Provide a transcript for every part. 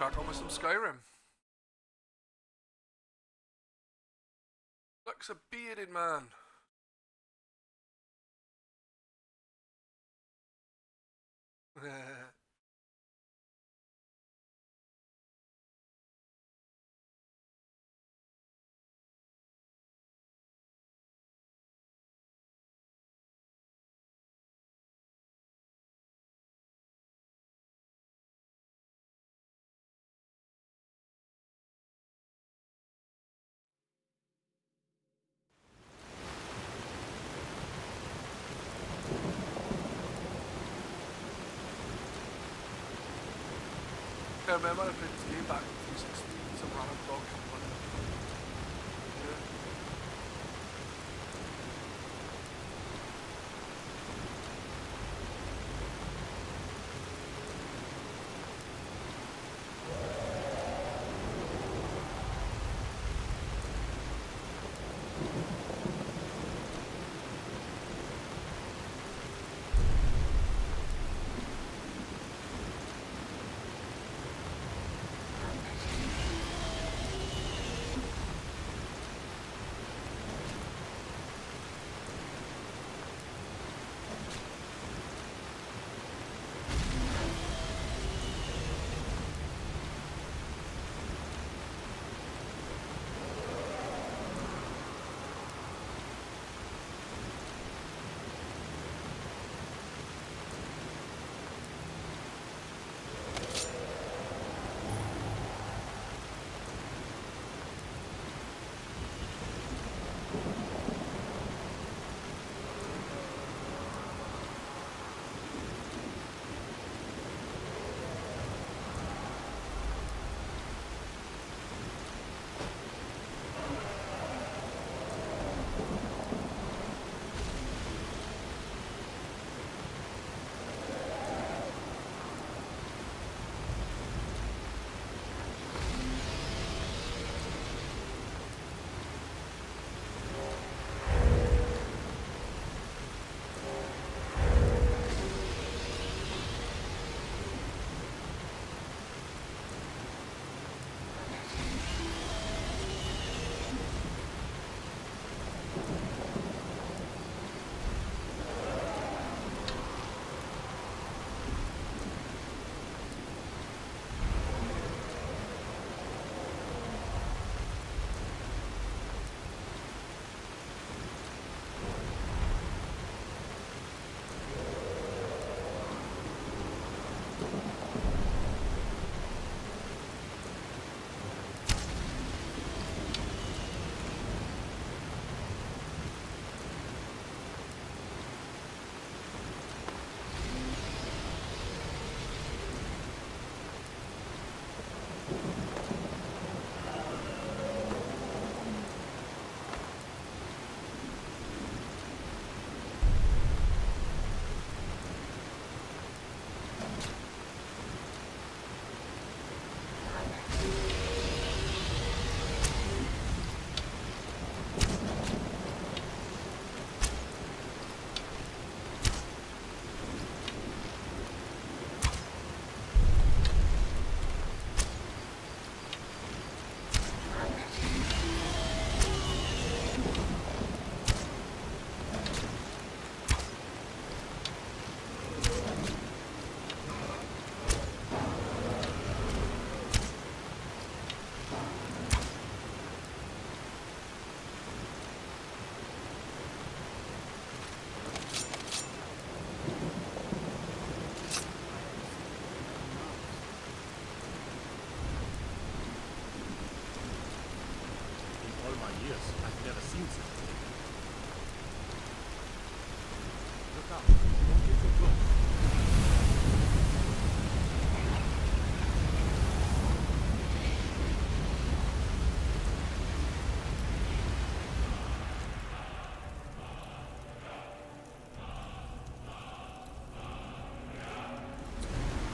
crack on with some Skyrim. Looks a bearded man. I remember I played this game back in 360, some random dog came running up. Yeah.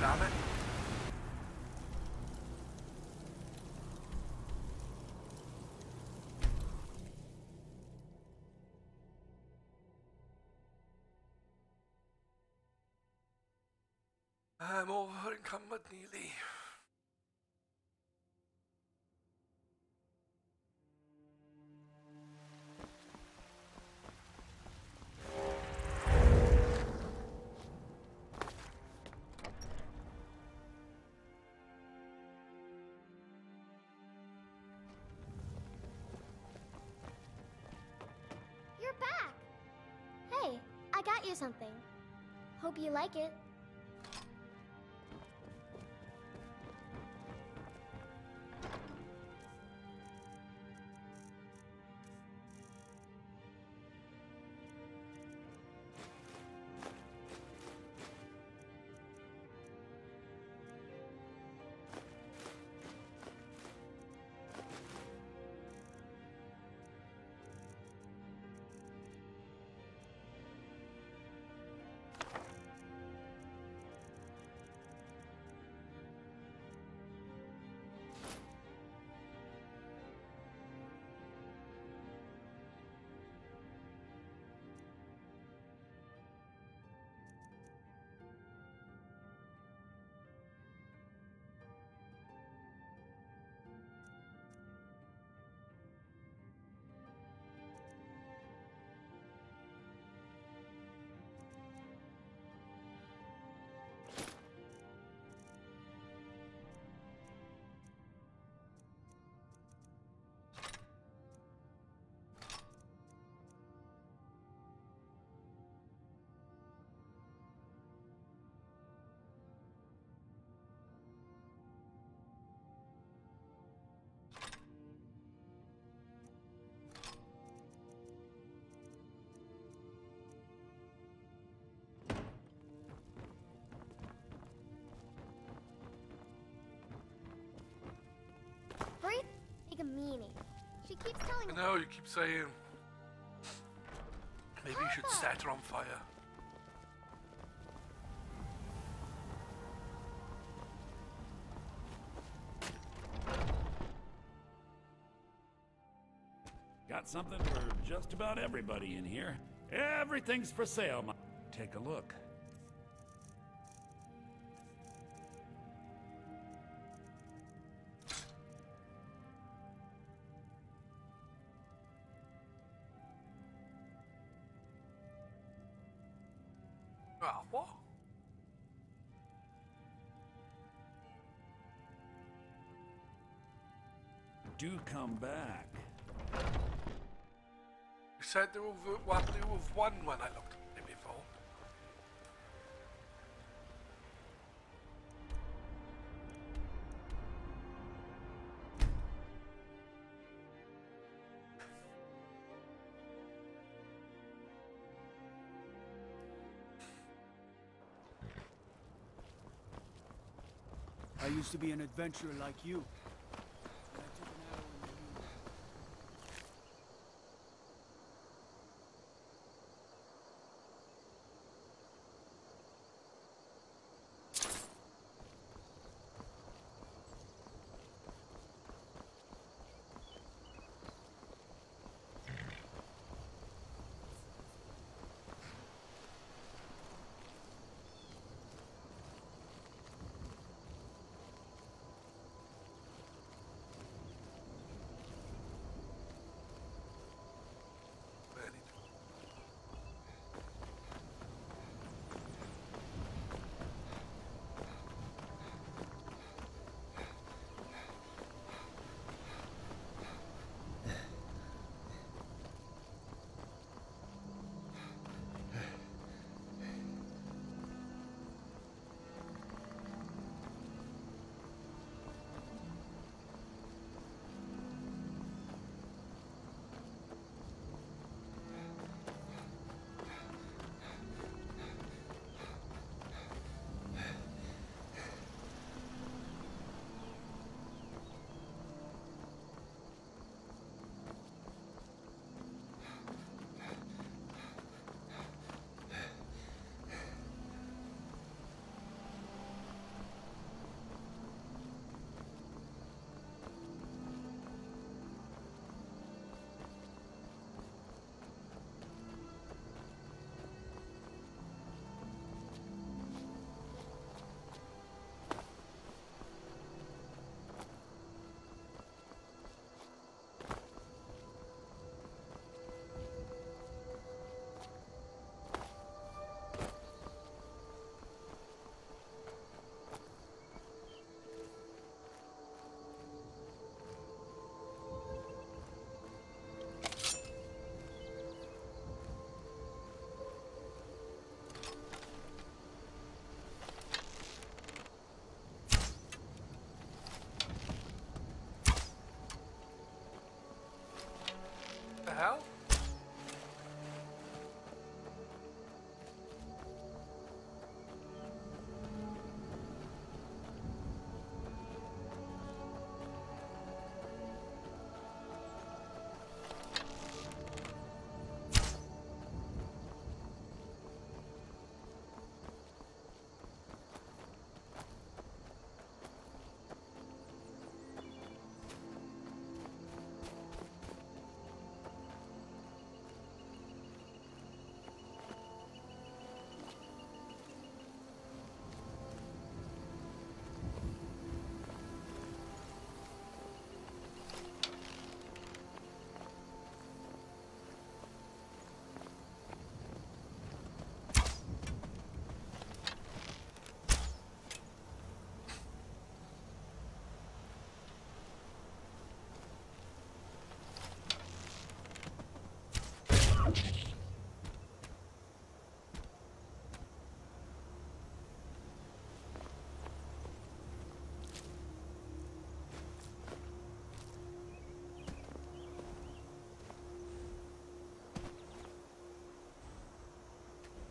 Damn it. I'm over encumbered nearly. you something. Hope you like it. Breathe like a meanie. She keeps telling me. I know, you keep saying. Maybe you should set her on fire. Got something for just about everybody in here. Everything's for sale. Take a look. What? Do come back. You said there were one when I looked at it before. I used to be an adventurer like you.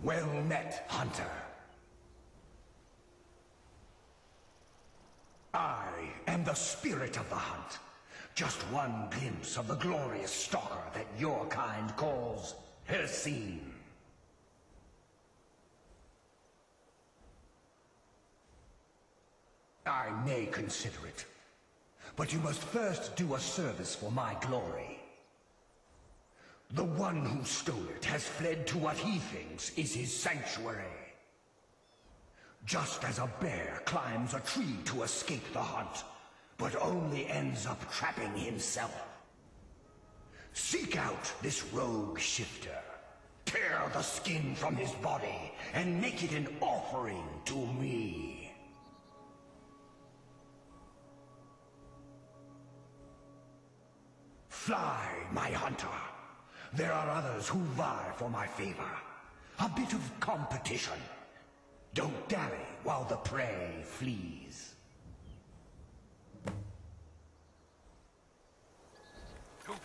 Well met, hunter. I am the spirit of the hunt. Just one glimpse of the glorious stalker that your kind calls Hearth. I may consider it, but you must first do a service for my glory. The one who stole it has fled to what he thinks is his sanctuary. Just as a bear climbs a tree to escape the hunt, but only ends up trapping himself. Seek out this rogue shifter. Tear the skin from his body and make it an offering to me. Fly, my hunter. There are others who vie for my favor. A bit of competition. Don't dally while the prey flees. Cool.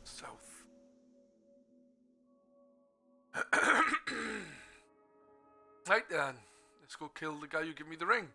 South. Right then, let's go kill the guy who gave me the ring.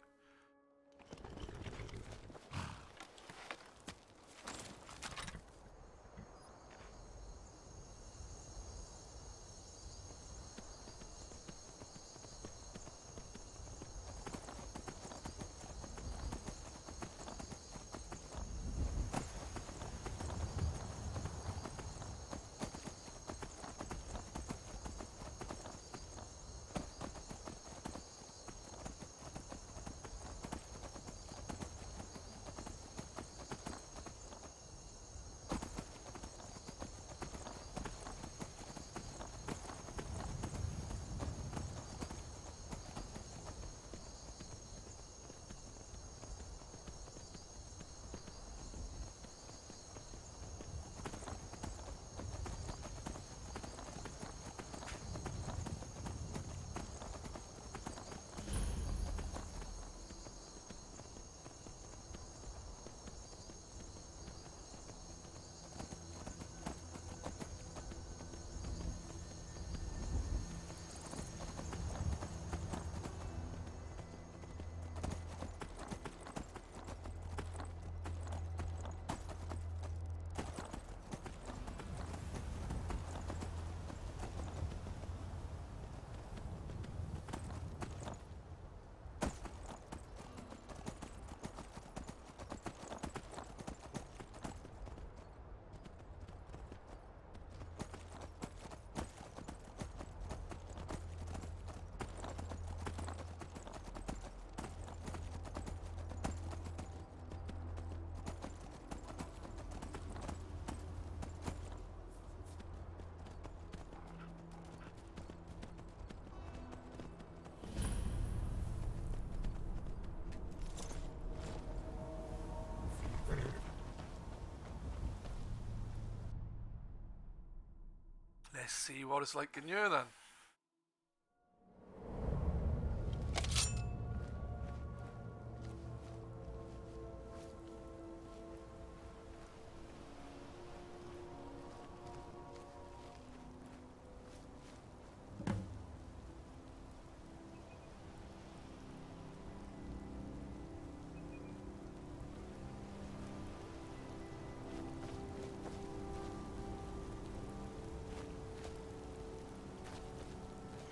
Let's see what it's like in here then.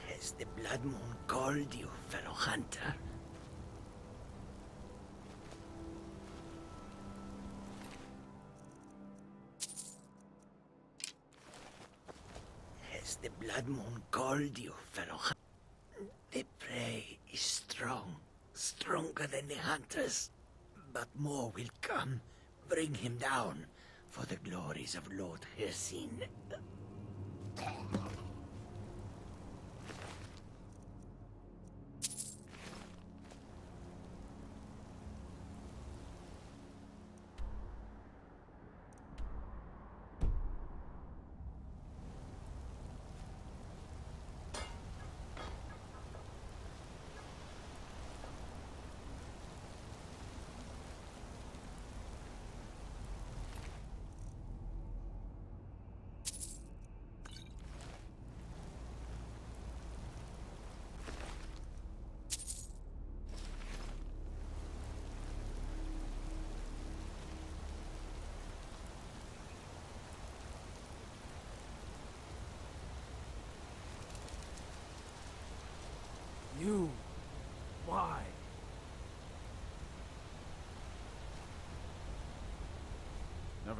Has the Blood Moon called you, fellow hunter? Has the Blood Moon called you, fellow hunter? The prey is strong, stronger than the hunters. But more will come. Bring him down for the glories of Lord Hearth.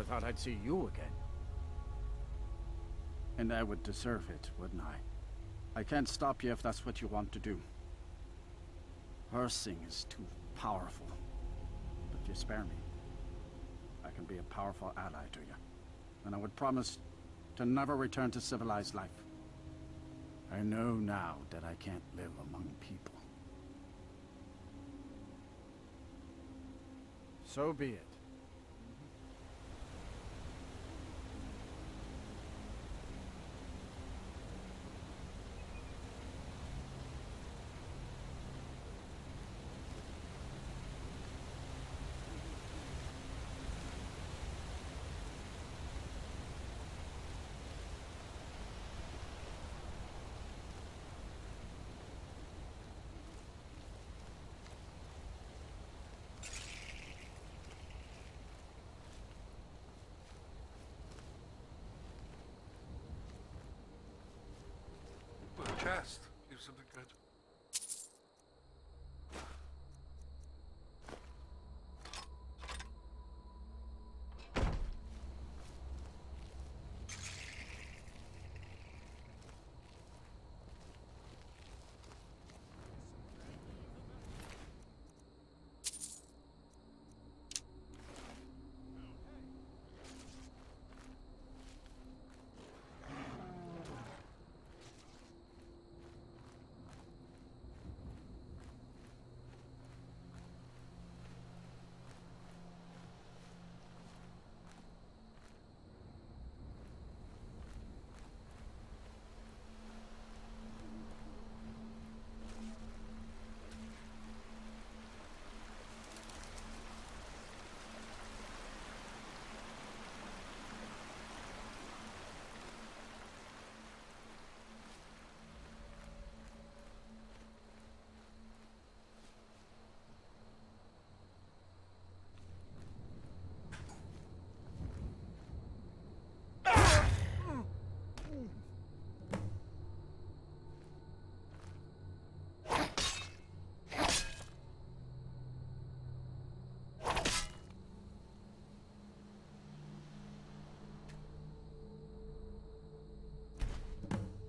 thought I'd see you again. And I would deserve it, wouldn't I? I can't stop you if that's what you want to do. Hersing is too powerful. But if you spare me, I can be a powerful ally to you. And I would promise to never return to civilized life. I know now that I can't live among people. So be it. With a chest. Do something good.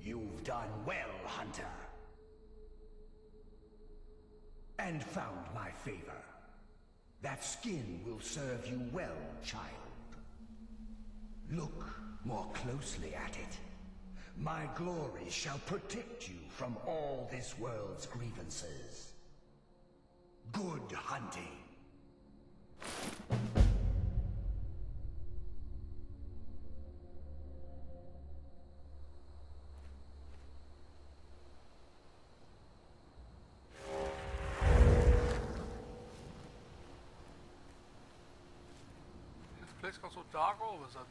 You've done well, Hunter. And found my favor. That skin will serve you well, child. Look more closely at it. My glory shall protect you from all this world's grievances. Good hunting. This place got so dark all of a sudden.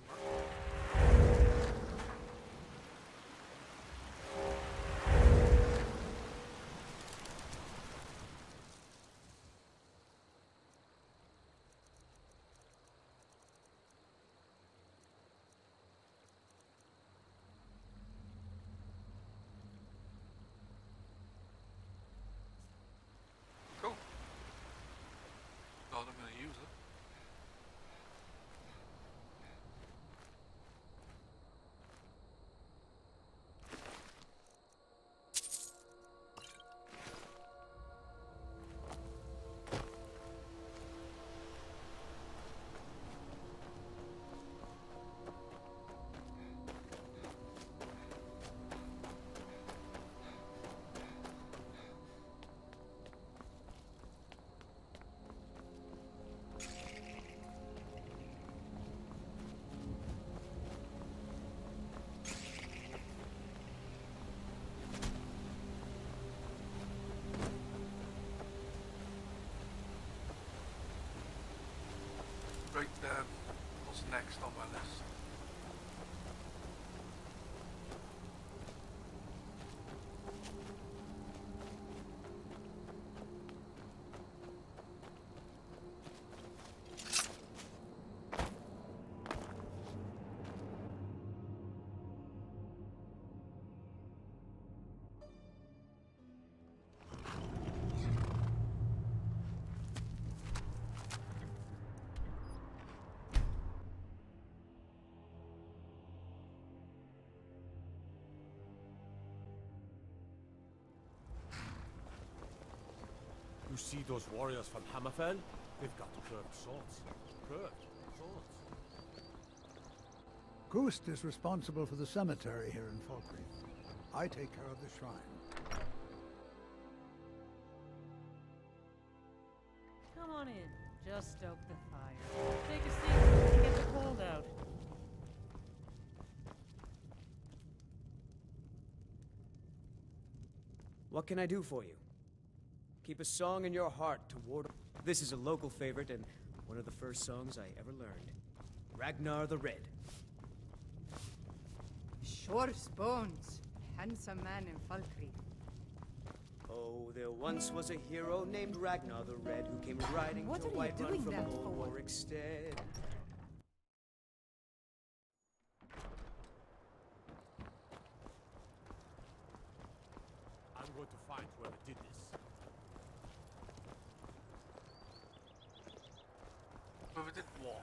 Cool. Thought I'm gonna use it. Right then, what's next on my list? You see those warriors from Hammerfell? They've got curved swords. Curved swords. Gust is responsible for the cemetery here in Falkreath. I take care of the shrine. Come on in. Just stoke the fire. Take a seat. Get the cold out. What can I do for you? Keep a song in your heart toward... This is a local favorite and one of the first songs I ever learned. Ragnar the Red. Shor's bones. Handsome man in Falkreath. Oh, there once was a hero named Ragnar the Red who came riding What to are you Whiterun doing from that old for? Warwickstead. I'm going to find whoever did this. Whoever did what?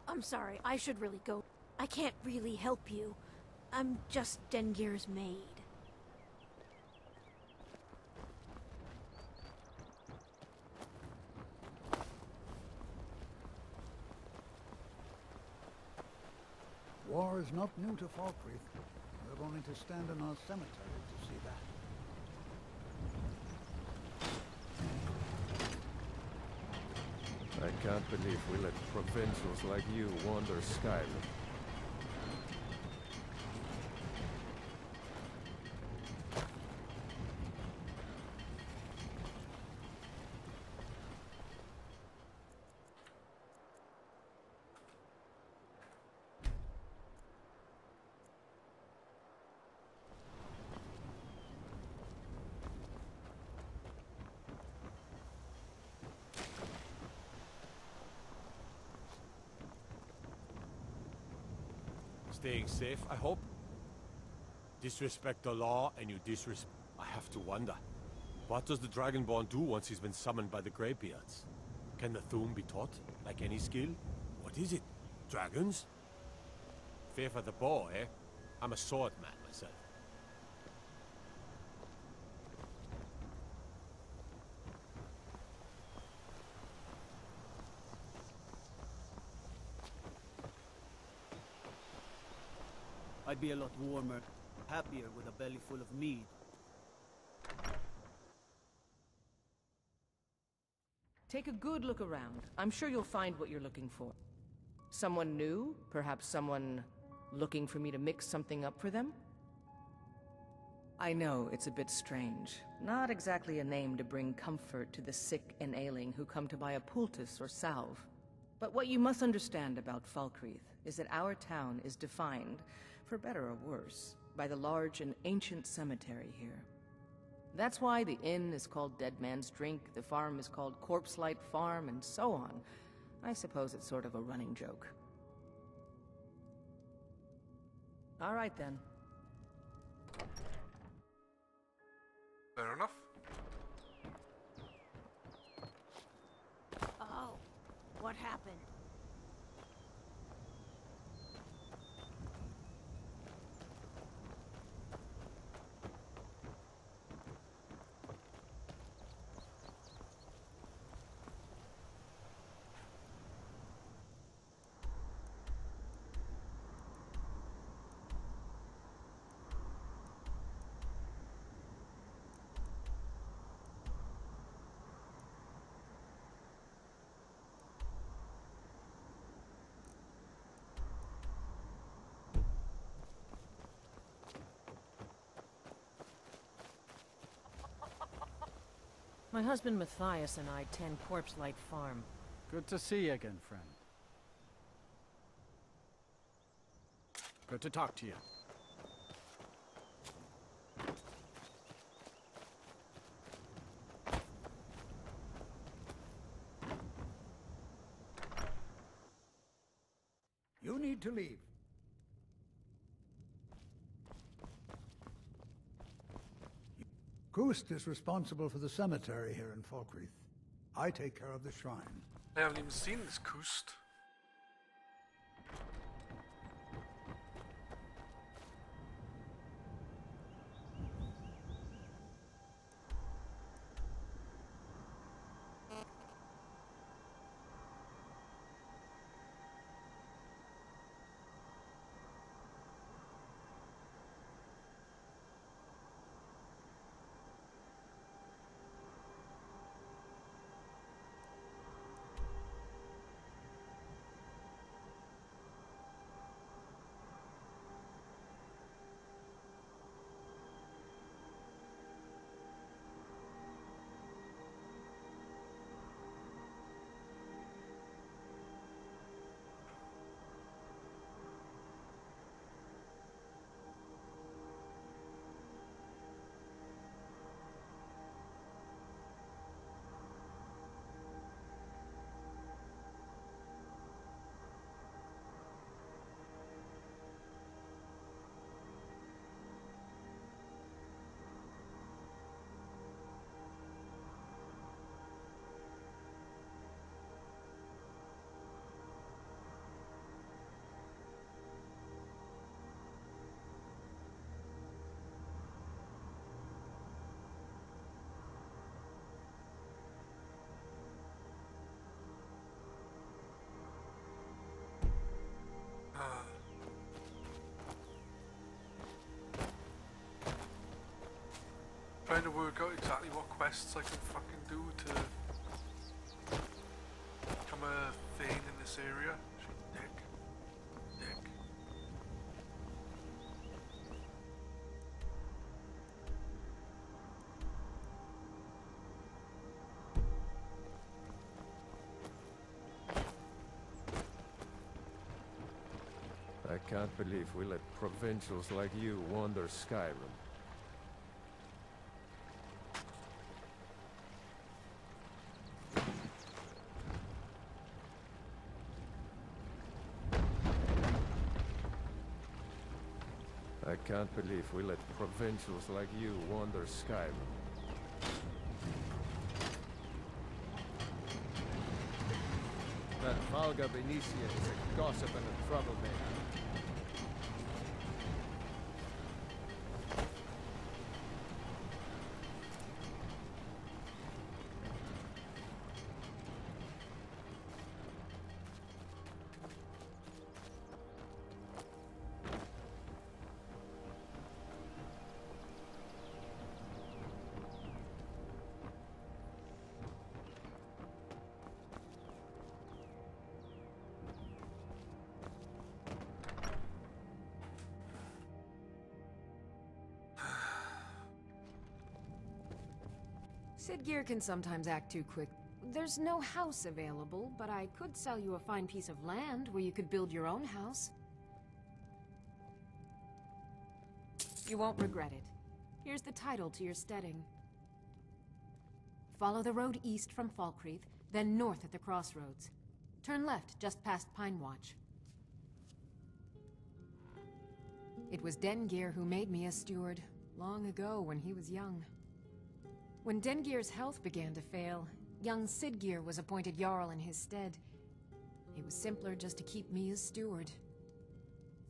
I'm sorry, I should really go. I can't really help you. I'm just Dengir's maid. War is not new to Falkreath. We have only to stand in our cemetery to see that. I can't believe we let provincials like you wander Skyrim. Staying safe, I hope? Disrespect the law, and you disrespect... I have to wonder. What does the Dragonborn do once he's been summoned by the Greybeards? Can the Thum be taught, like any skill? What is it? Dragons? Fear for the bow, eh? I'm a sword man myself. I'd be a lot warmer, happier with a belly full of mead. Take a good look around. I'm sure you'll find what you're looking for. Someone new? Perhaps someone looking for me to mix something up for them? I know, it's a bit strange. Not exactly a name to bring comfort to the sick and ailing who come to buy a poultice or salve. But what you must understand about Falkreath is that our town is defined, for better or worse, by the large and ancient cemetery here. That's why the inn is called Dead Man's Drink, the farm is called Corpse Light Farm, and so on. I suppose it's sort of a running joke. All right, then. Fair enough. Oh, what happened? My husband Matthias and I tend Corpse Light Farm. Good to see you again, friend. Good to talk to you. You need to leave. Gust is responsible for the cemetery here in Falkreath. I take care of the shrine. I haven't even seen this coast. trying to work out exactly what quests I can fucking do to become a thing in this area. Dick. I can't believe we let provincials like you wander Skyrim. I can't believe we let provincials like you wander Skyrim. That Valga Benicia is a gossip and a troublemaker. Sidgear can sometimes act too quick. There's no house available, but I could sell you a fine piece of land where you could build your own house. You won't regret it. Here's the title to your steading. Follow the road east from Falkreath, then north at the crossroads. Turn left just past Pine Watch. It was Dengeir who made me a steward, long ago when he was young. When Dengeir's health began to fail, young Sidgeir was appointed Jarl in his stead. It was simpler just to keep me as steward.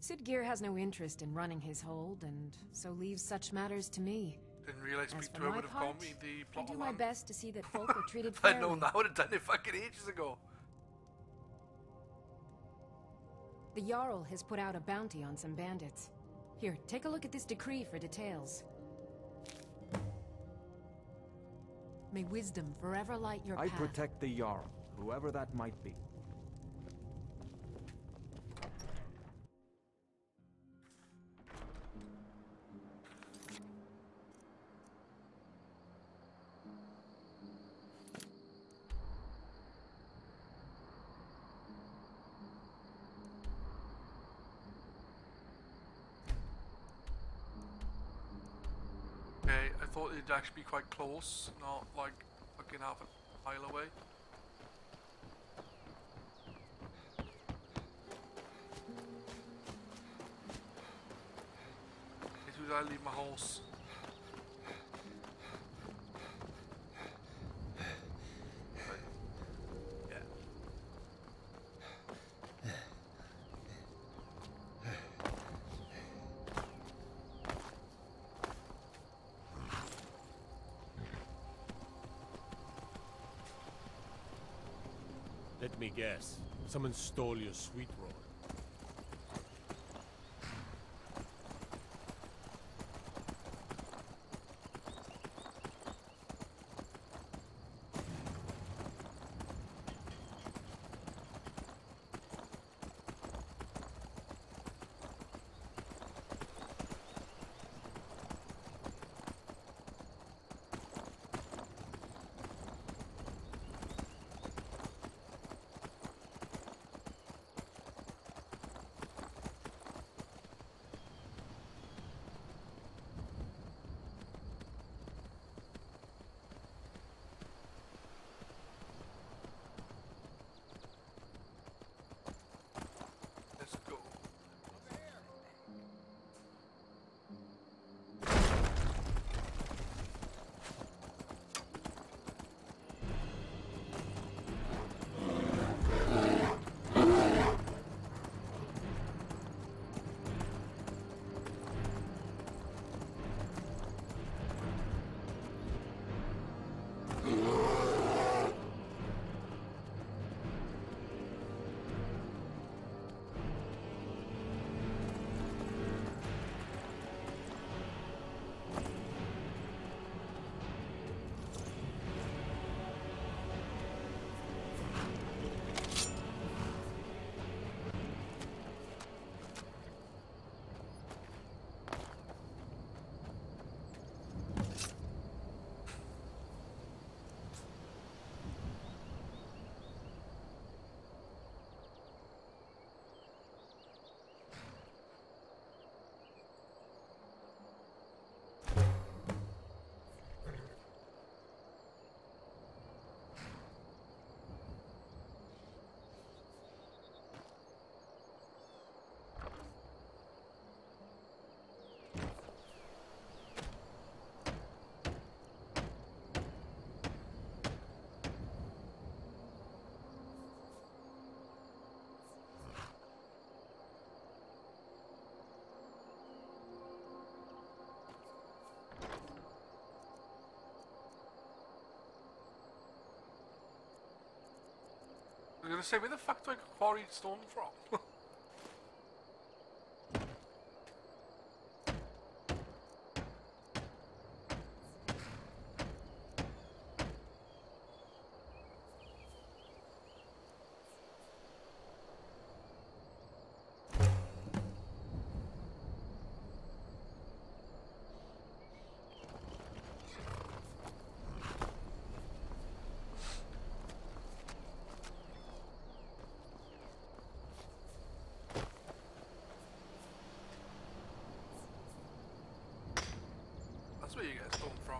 Sidgeir has no interest in running his hold, and so leaves such matters to me. Didn't realise As Pete for would my have part, called me the I plot do of my land. best to see that folk are treated If I'd fairly. known that, I would have done it fucking ages ago. The Jarl has put out a bounty on some bandits. Here, take a look at this decree for details. May wisdom forever light your I path. protect the Jarl, whoever that might be. Okay, I thought it'd actually be quite close, not like fucking half a mile away. As soon as I leave my house. Yeah. Let me guess. Someone stole your sweet roll. was gonna say, where the fuck do I quarry stone from? That's where you get stone from.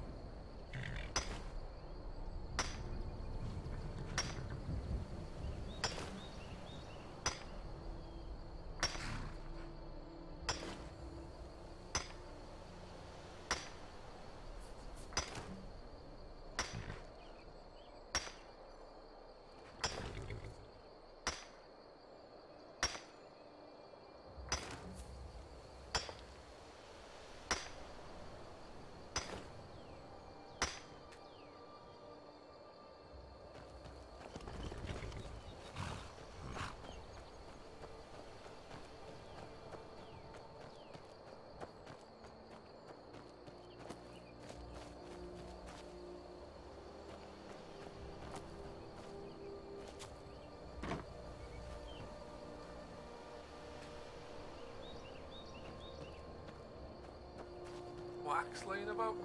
Wax laying about.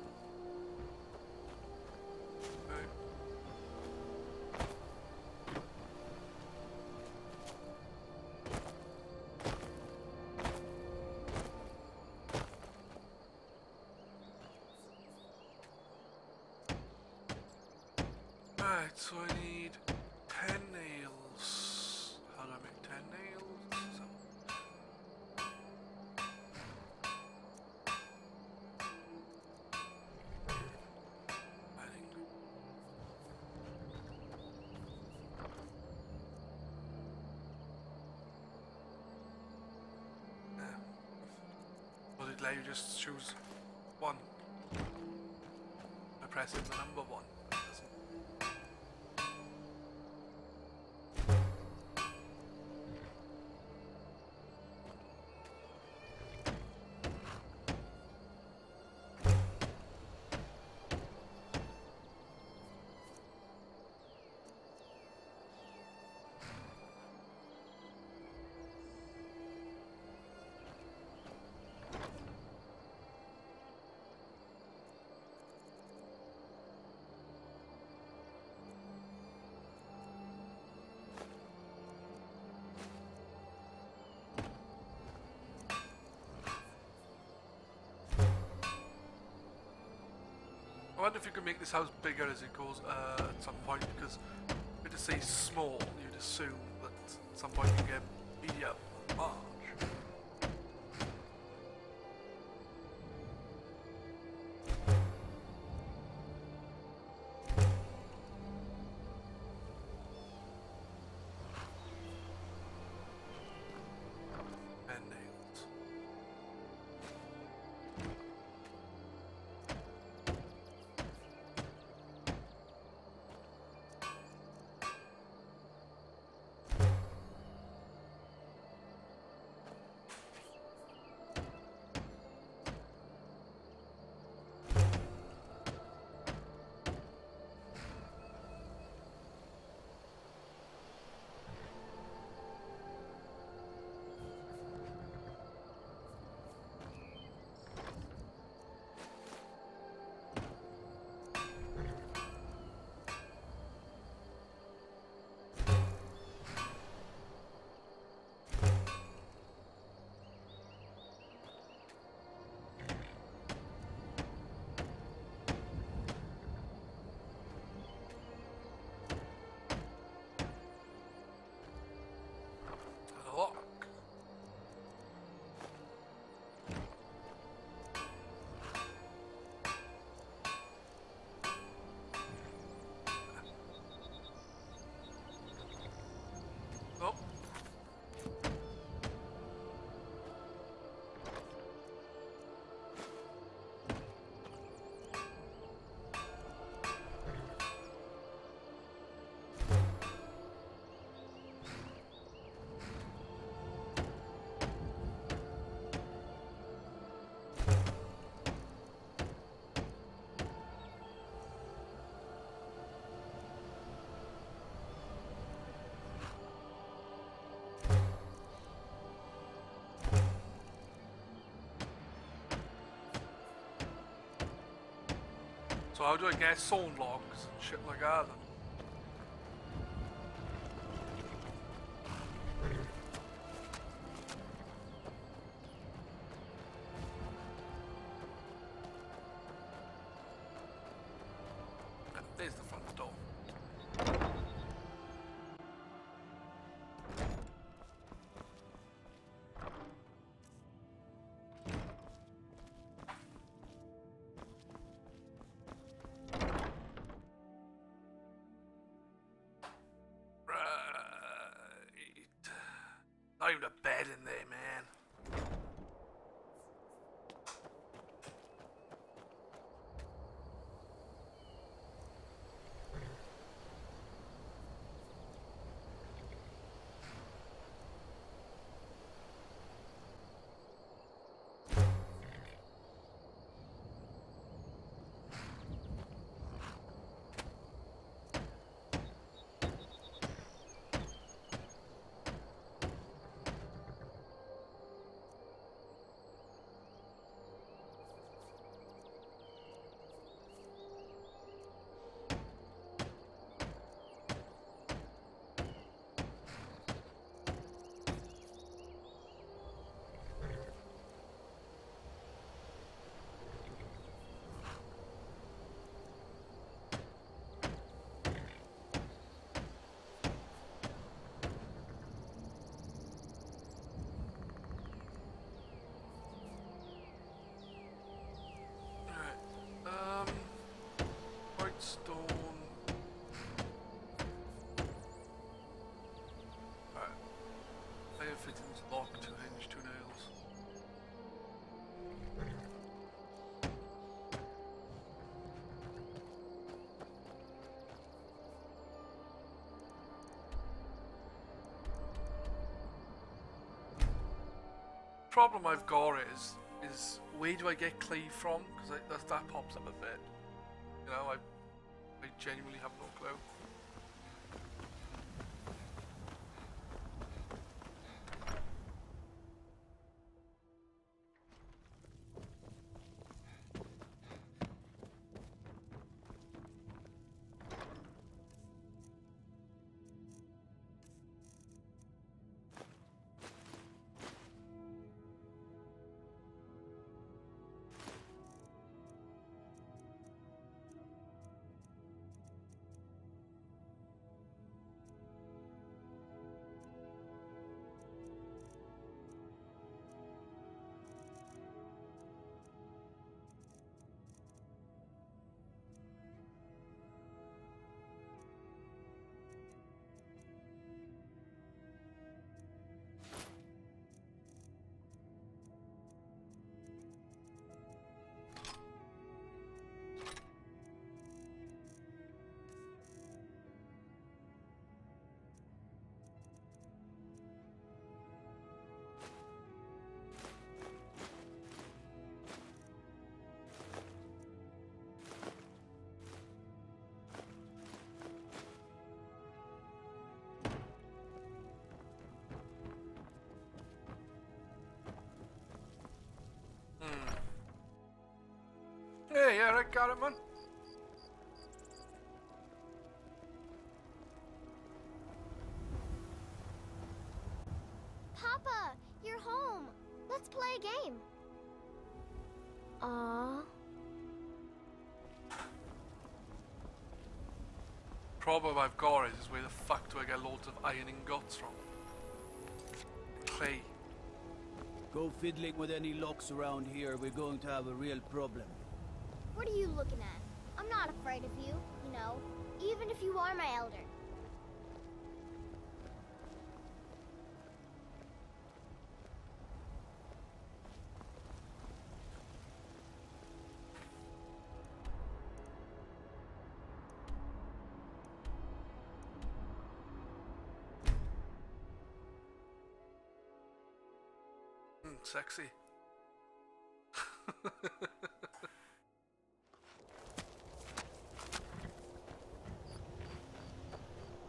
Okay. Right, so I need 10 nails. How do I make 10 nails? Will it let you just choose one by pressing the number 1? I wonder if you can make this house bigger as it goes at some point, because if it says small, you'd assume that at some point you get medium, large. And nails. So how do I get sawn logs and shit like that then? There's the front door. Not even a bed in there, man. Stone. Alright. Fire fittings lock, 2 hinge, 2 nails. Problem I've got is where do I get clay from? Because that pops up a bit. You know, I genuinely have no clue. Yeah, right, got it, man. Papa, you're home. Let's play a game. Aww. Problem I've got is where the fuck do I get loads of iron ingots from? Clay. Go fiddling with any locks around here, we're going to have a real problem. What are you looking at? I'm not afraid of you, you know, even if you are my elder. Sexy.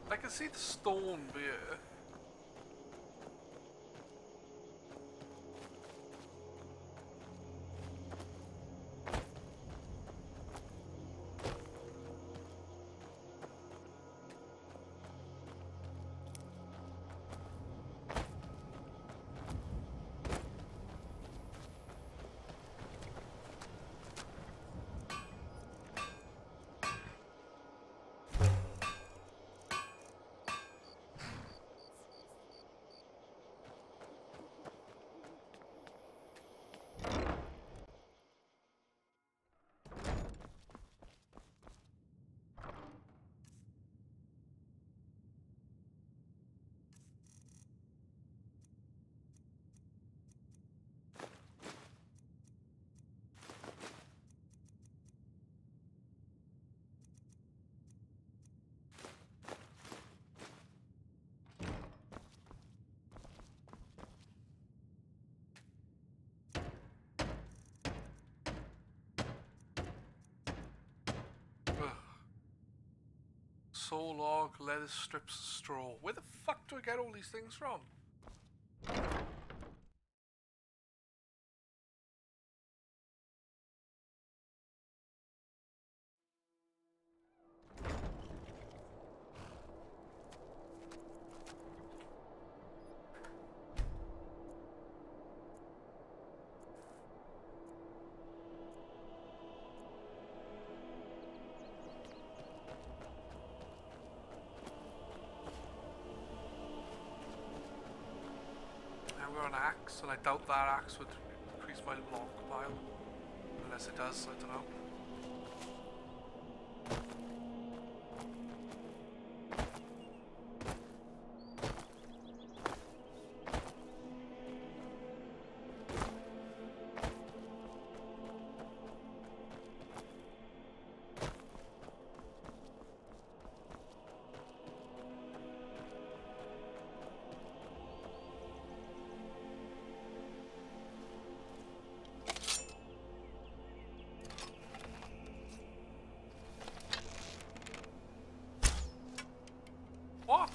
I can see the stone there. saw log, leather strips, straw. Where the fuck do I get all these things from? An axe, and I doubt that axe would increase my log pile. Unless it does, I don't know. What?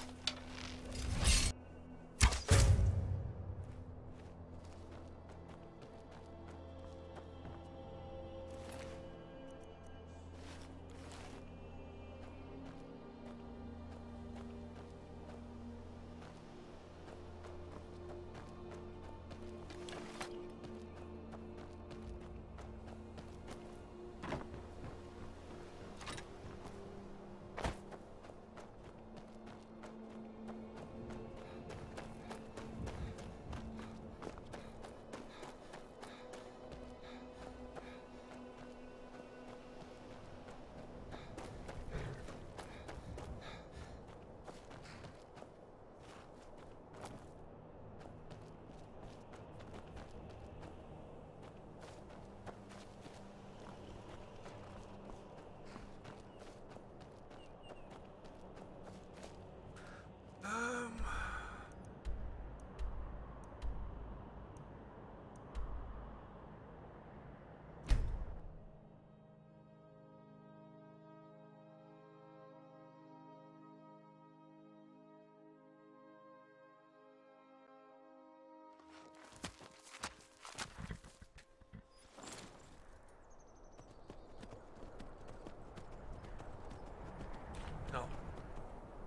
No,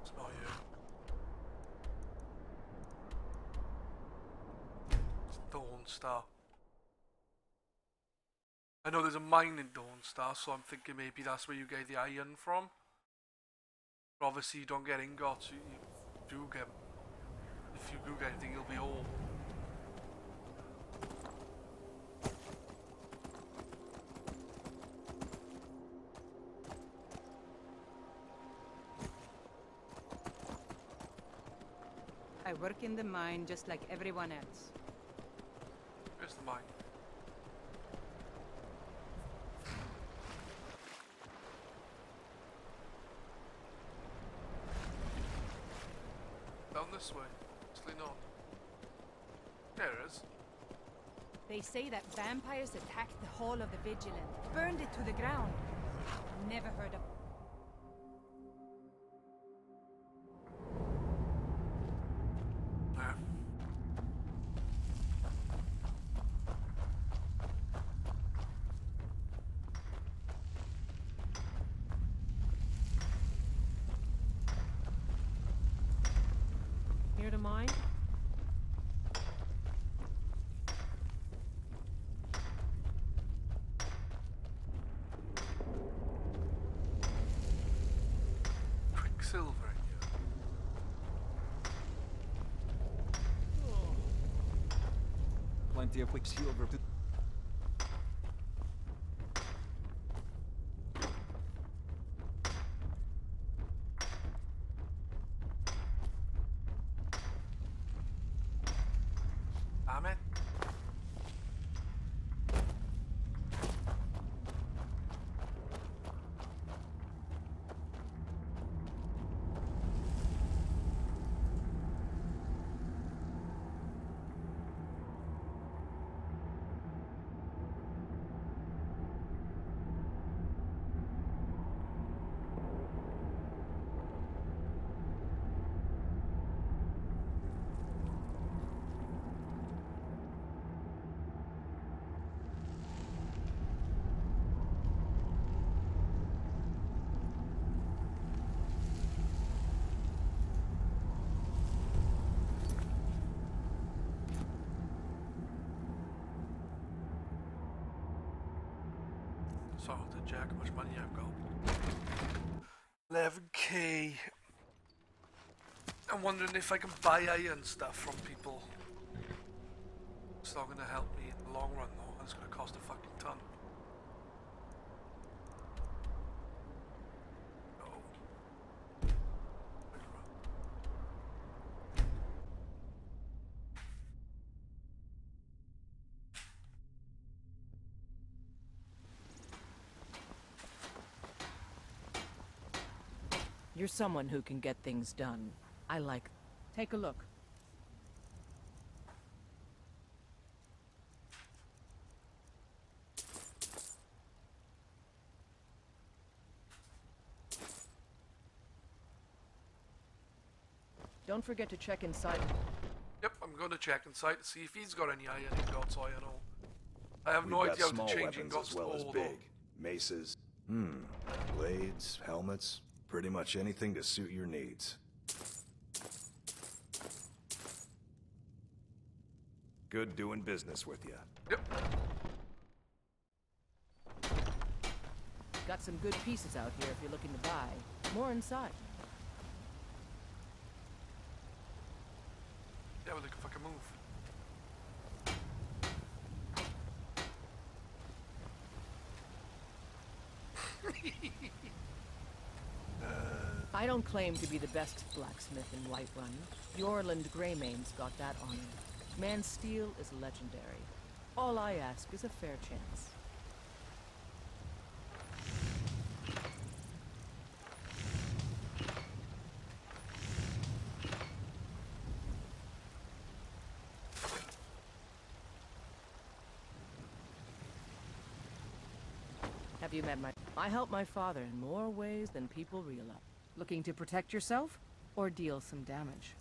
it's not you. It's Dawnstar. I know there's a mine in Dawnstar, so I'm thinking maybe that's where you get the iron from. But obviously you don't get ingots, you do get... If you do get anything, it'll be ore. I work in the mine just like everyone else. Where's the mine? Down this way. Obviously not. There it is. They say that vampires attacked the Hall of the Vigilant, burned it to the ground. Never heard of... Near the mine? Quicksilver in here. Plenty of quicksilver to... Damn it. Sorry to check how much money I've got. 11k. I'm wondering if I can buy iron stuff from people. It's not going to help me in the long run though. It's going to cost a fucking ton. You're someone who can get things done. I like. Take a look. Don't forget to check inside. Yep, I'm going to check inside to see if he's got any iron ingots, so I know. I have no We've idea got how to small change weapons ingots as well to as ore, big. Maces. Blades, helmets, pretty much anything to suit your needs. Good doing business with you. Yep. Got some good pieces out here if you're looking to buy. More inside. Yeah, well, look if I can move. I don't claim to be the best blacksmith in Whiterun. Yorland Greymane's got that honor. Man's steel is legendary. All I ask is a fair chance. Have you met my... I help my father in more ways than people realize. Looking to protect yourself, or deal some damage?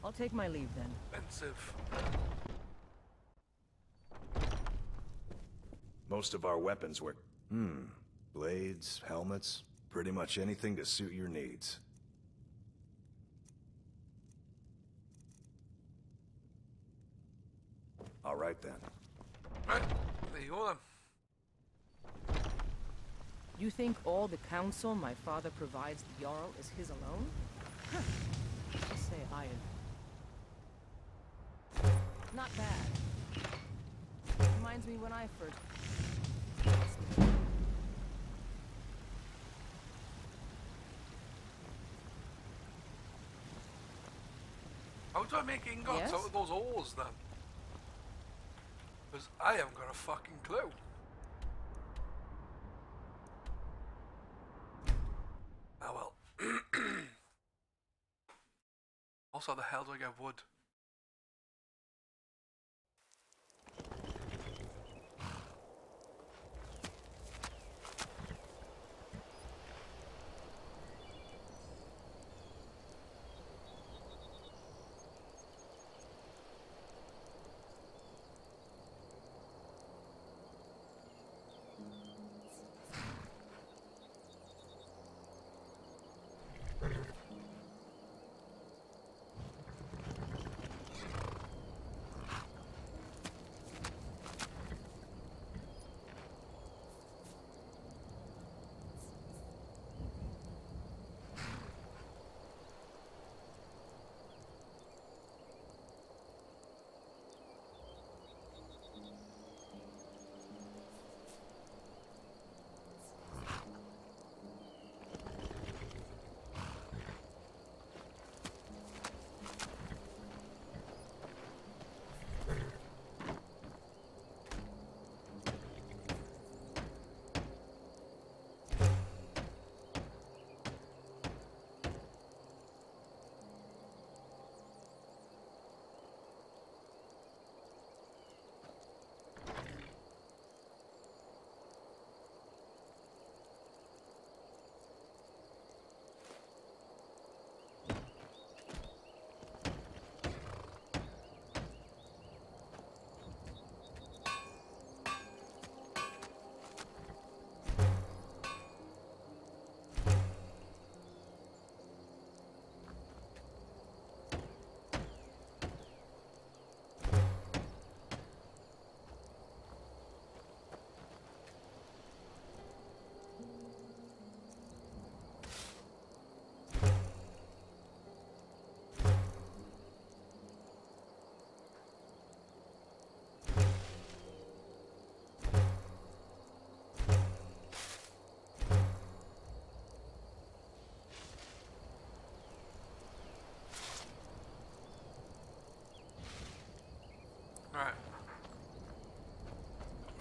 I'll take my leave then. Expensive. Most of our weapons were... Blades, helmets, pretty much anything to suit your needs. All right then. Right, there you go then. You think all the counsel my father provides the Jarl is his alone? Huh. Just say I am. Not bad. Reminds me when I first... How do I make ingots out of those ores then? Because I haven't got a fucking clue. Oh well. Also, how the hell do I get wood?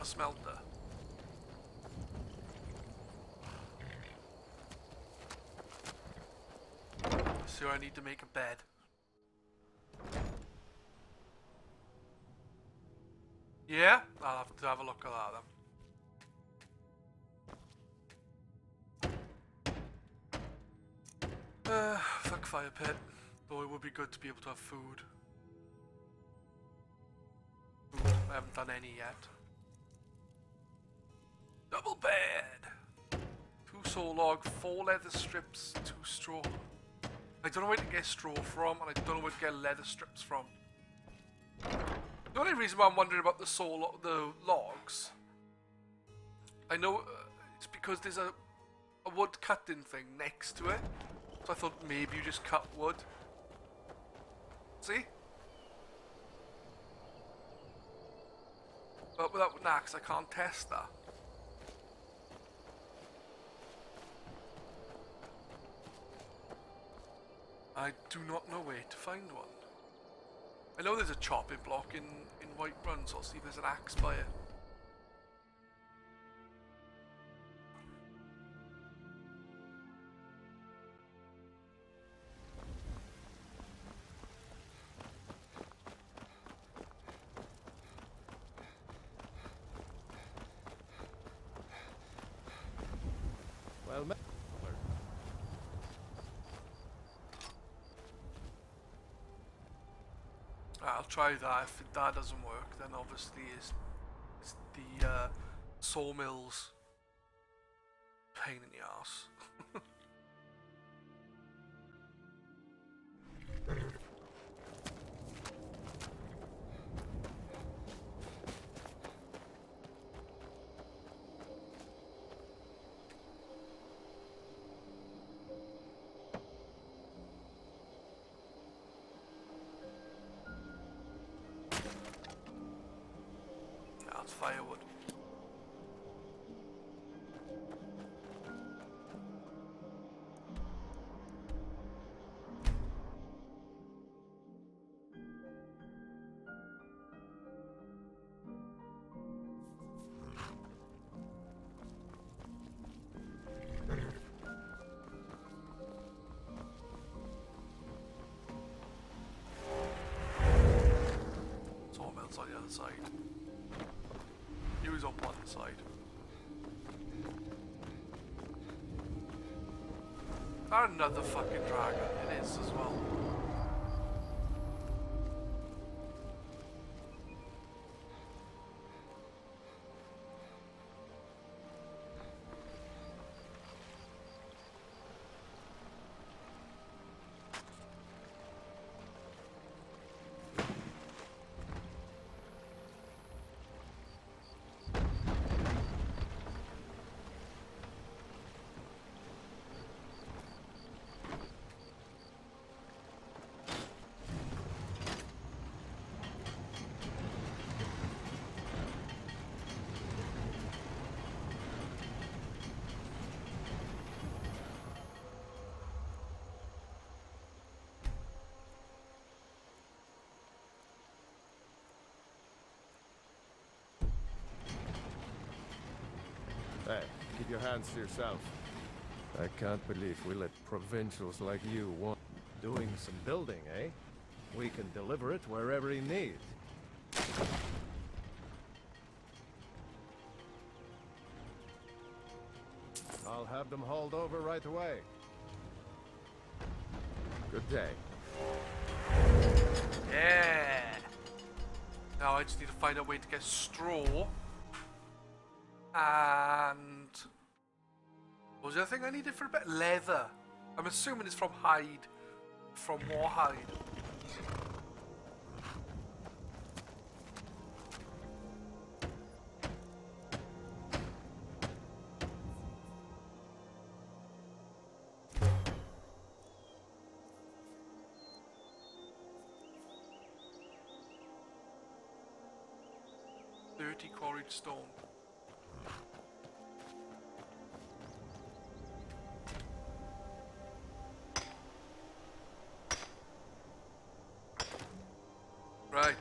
smelter. So I need to make a bed. Yeah, I'll have to have a look at that then. Fuck fire pit. Though it would be good to be able to have food. I haven't done any yet. Double bed! 2 saw log, 4 leather strips, 2 straw. I don't know where to get straw from, and I don't know where to get leather strips from. The only reason why I'm wondering about the logs, I know it's because there's a wood cutting thing next to it. So I thought maybe you just cut wood. See? But without an axe, I can't test that. I do not know where to find one. I know there's a chopping block in Whiterun, so I'll see if there's an axe by it. Well, I'll try that. If that doesn't work, then obviously it's the sawmills pain in the arse. That's firewood. Sawmills on the other side. Use on one side. Another fucking dragon. It is as well. Hey, keep your hands to yourself. I can't believe we let provincials like you want... Doing some building, eh? We can deliver it wherever you need. I'll have them hauled over right away. Good day. Yeah! Now I just need to find a way to get straw. And what was the other thing I needed for a bit? Leather. I'm assuming it's from hide. From war hide. Quarried stone. Right.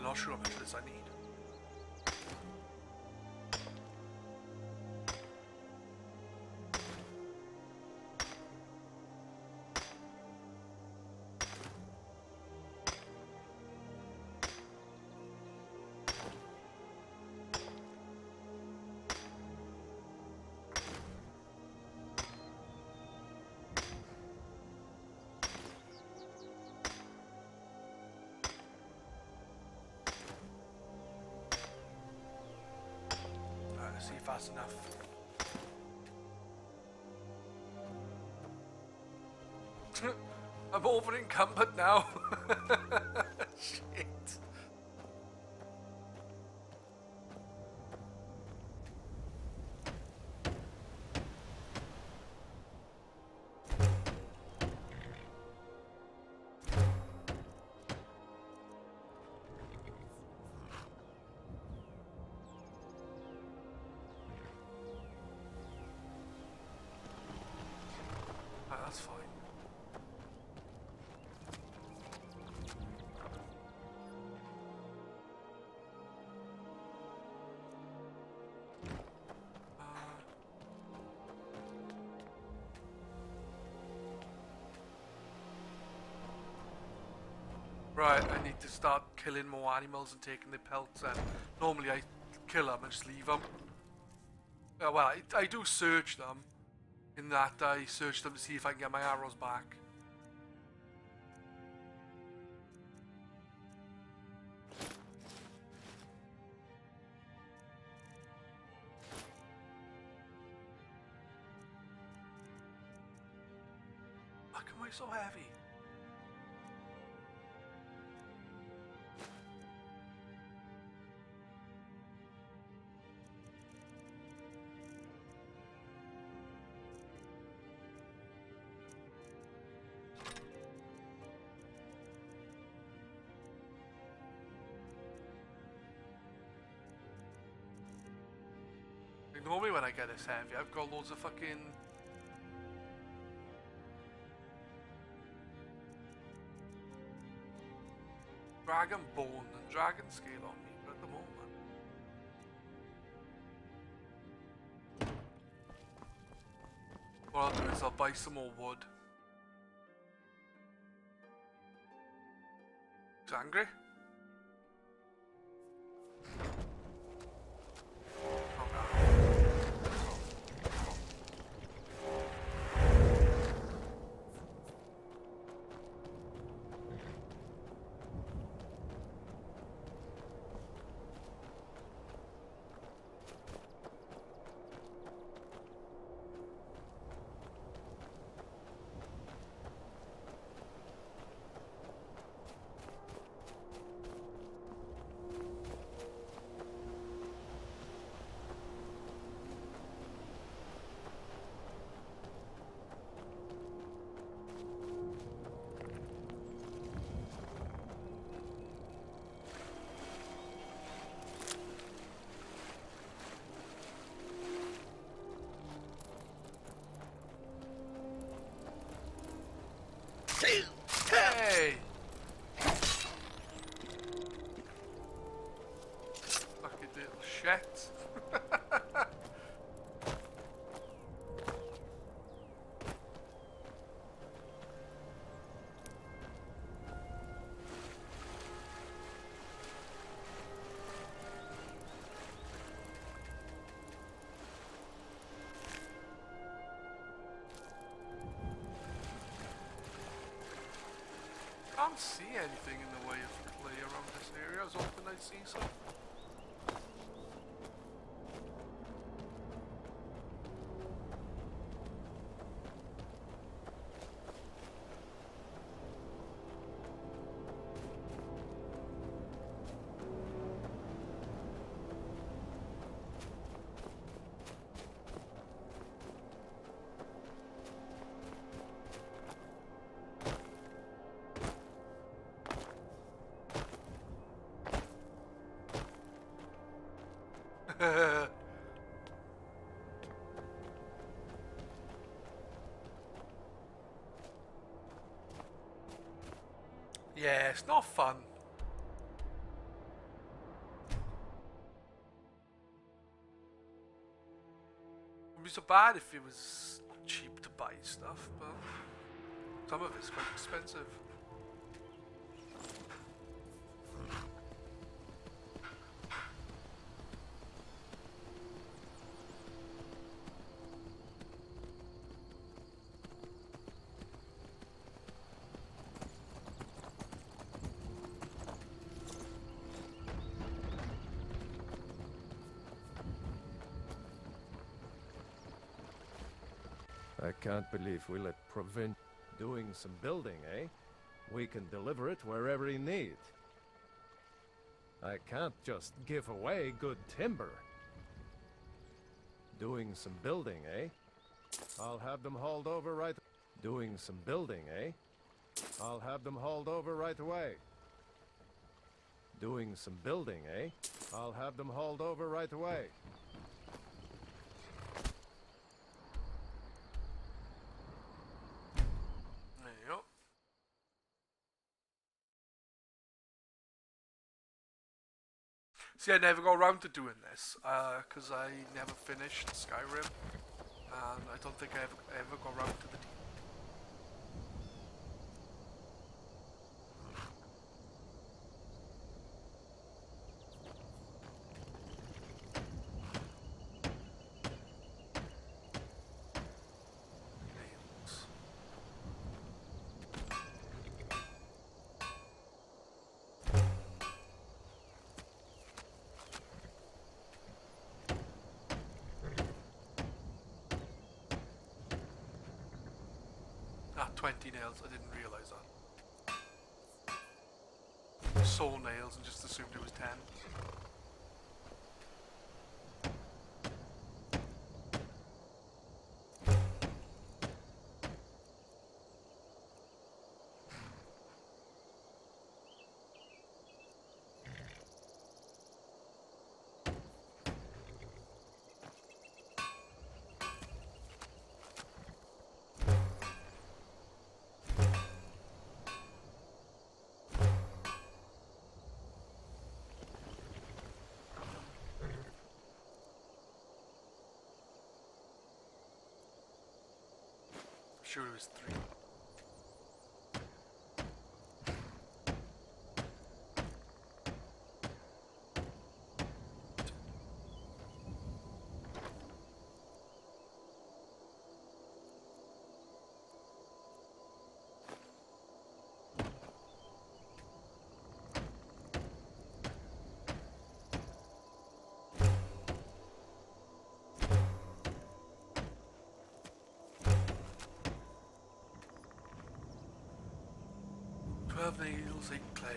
not sure how much of this I need. See if that's enough. I'm over encumbered now. Shit. That's fine. Right, I need to start killing more animals and taking their pelts, and normally I kill them and just leave them. Well, I do search them. In that I search them to see if I can get my arrows back. How come I so heavy? Normally when I get this heavy, I've got loads of fucking... dragon bone and dragon scale on me, but at the moment... what I'll do is I'll buy some more wood. He's angry? Hey! Fucking little shit. I can't see anything in the way of clay around this area. I was hoping I'd see some. Yeah, it's not fun. be so bad if it was cheap to buy stuff, but some of it's quite expensive. I can't believe we let prevent doing some building, eh? We can deliver it wherever you need. I can't just give away good timber. Doing some building, eh? I'll have them hauled over right... Doing some building, eh? I'll have them hauled over right away. Doing some building, eh? I'll have them hauled over right away. There you go. See, I never got around to doing this, because I never finished Skyrim, and I don't think I ever got around to the... Ah, 20 nails, I didn't realise that. Saw nails and just assumed it was 10. Sure it was 3. Nails, 8 clay.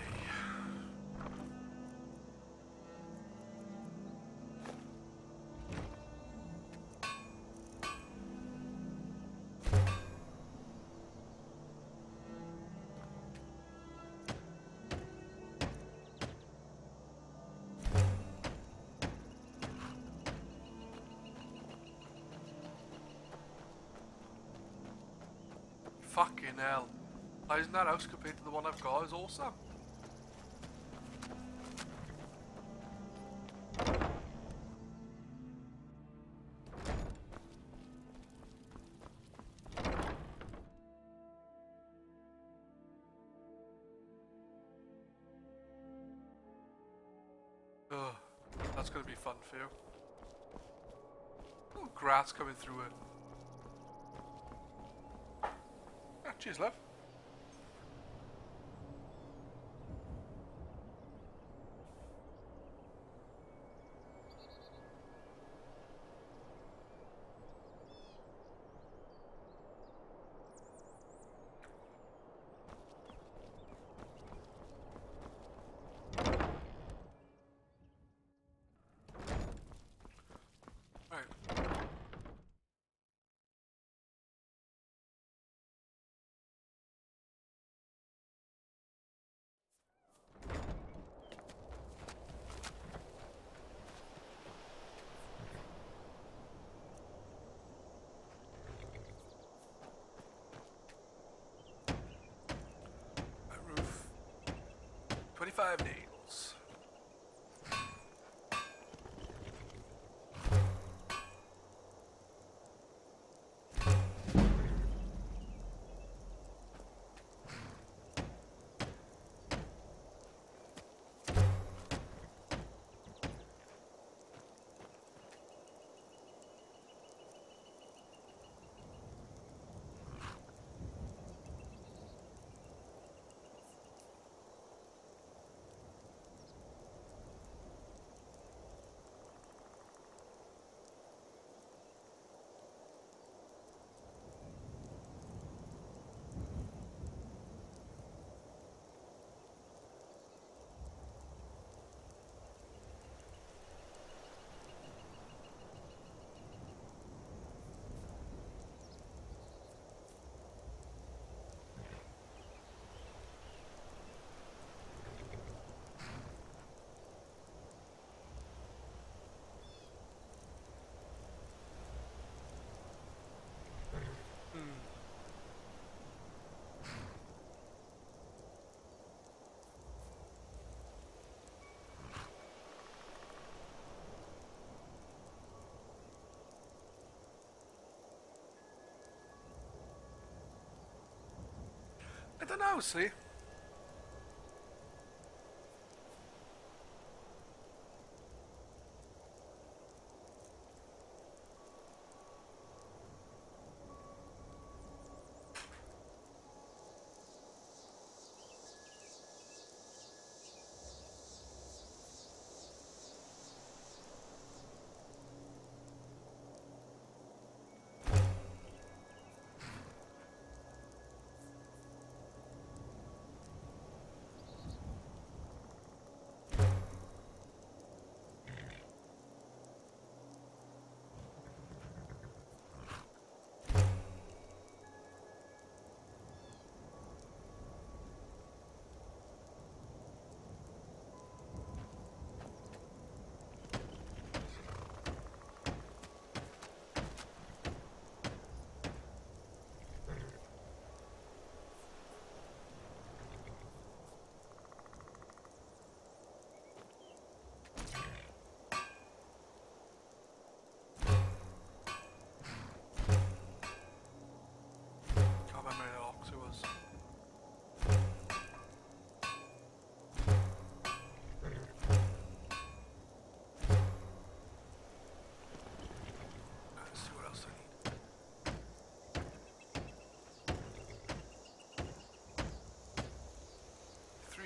Fucking hell. Why isn't that house compared to the one I've got is awesome? Ugh, that's gonna be fun for you. Oh, grass coming through it. Ah, cheers, love. Roof. 25 nails. now, see?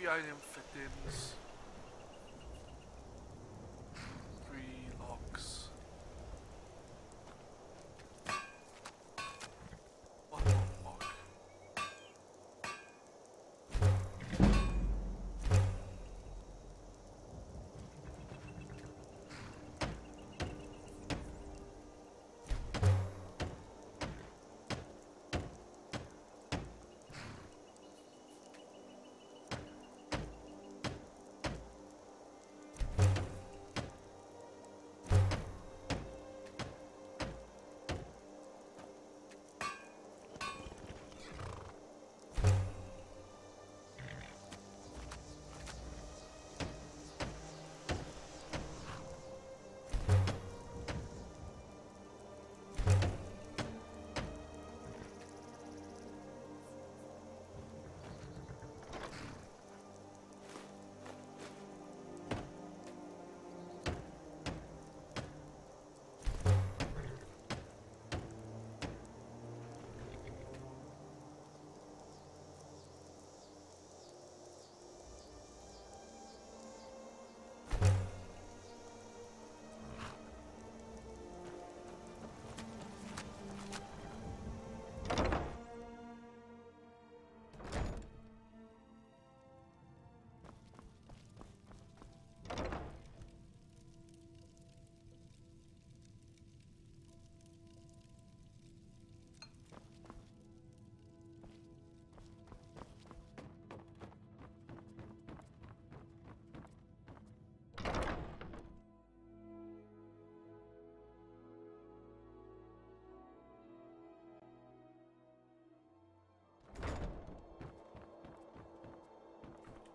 Item fittings, 3 locks, 1 lock.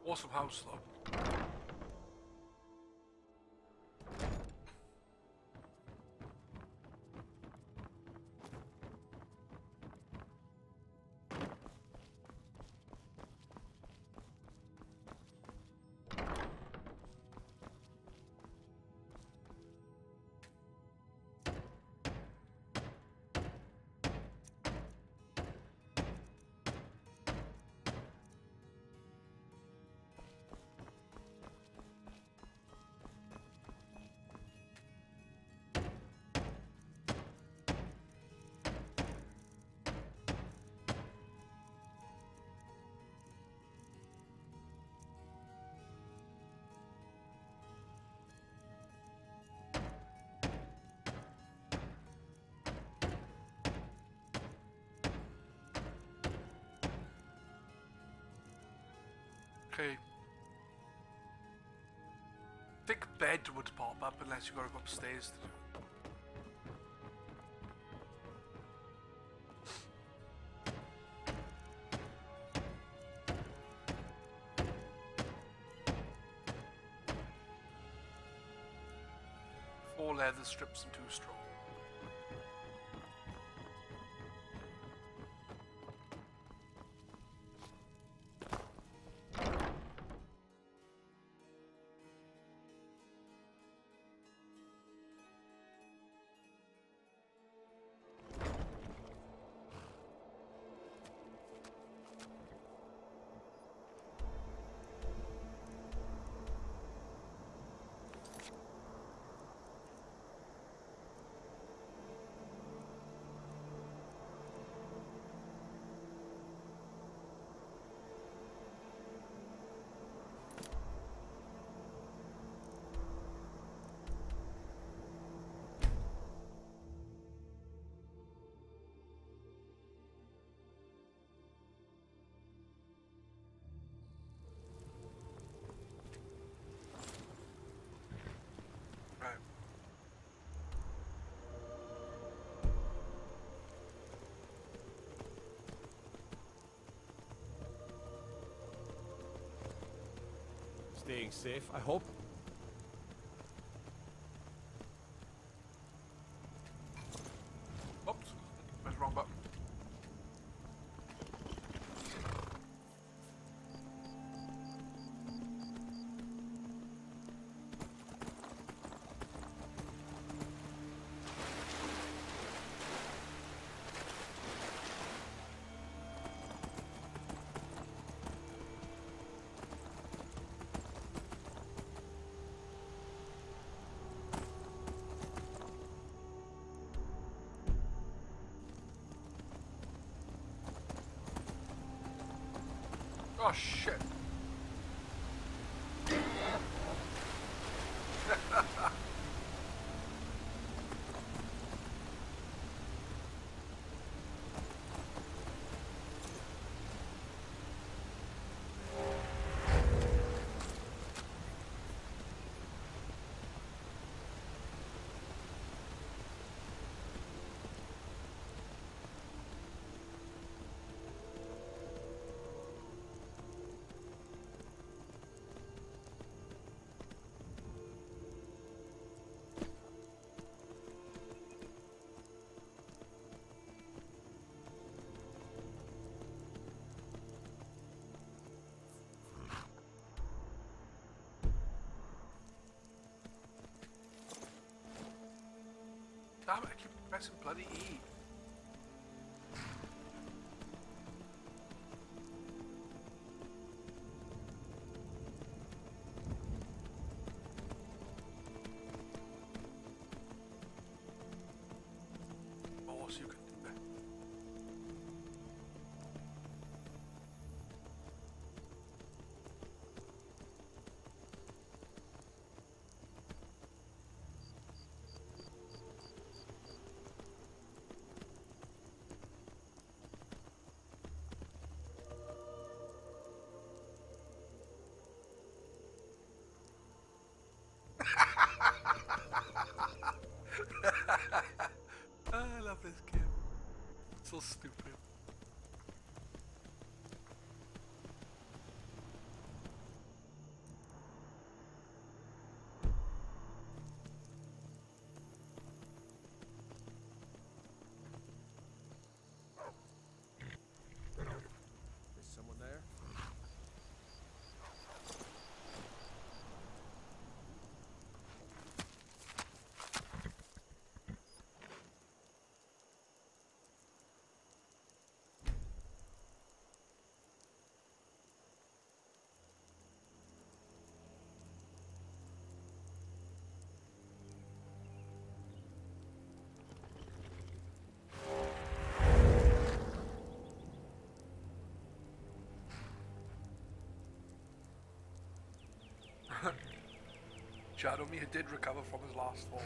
Awesome house though. Okay. Thick bed would pop up unless you gotta go upstairs to do. Four leather strips and 2 straw. Everything's safe, I hope. Oops, pressed the wrong button. Oh shit. Damn it, I keep pressing bloody E. Boss, you can do it. I love this game. So stupid. Is someone there? Jaromir did recover from his last fall.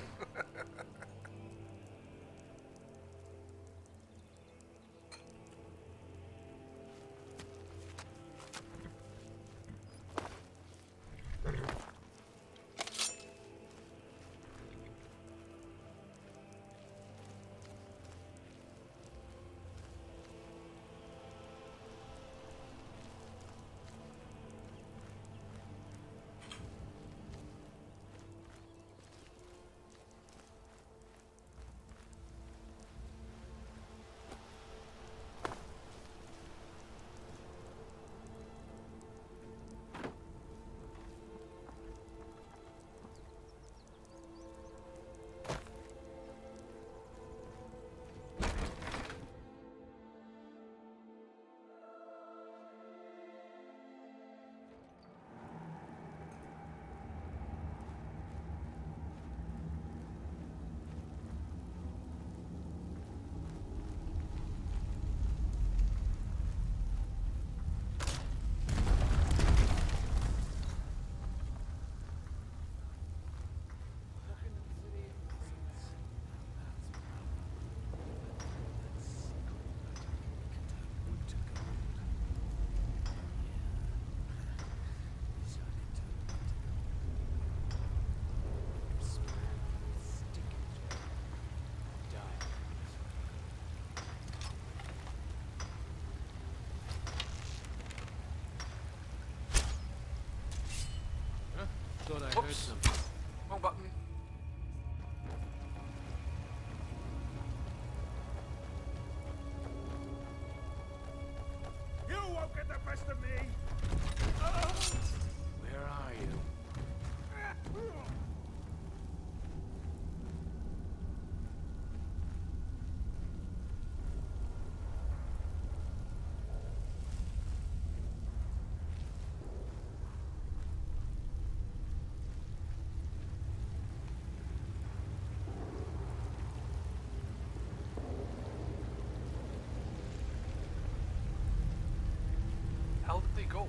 he go?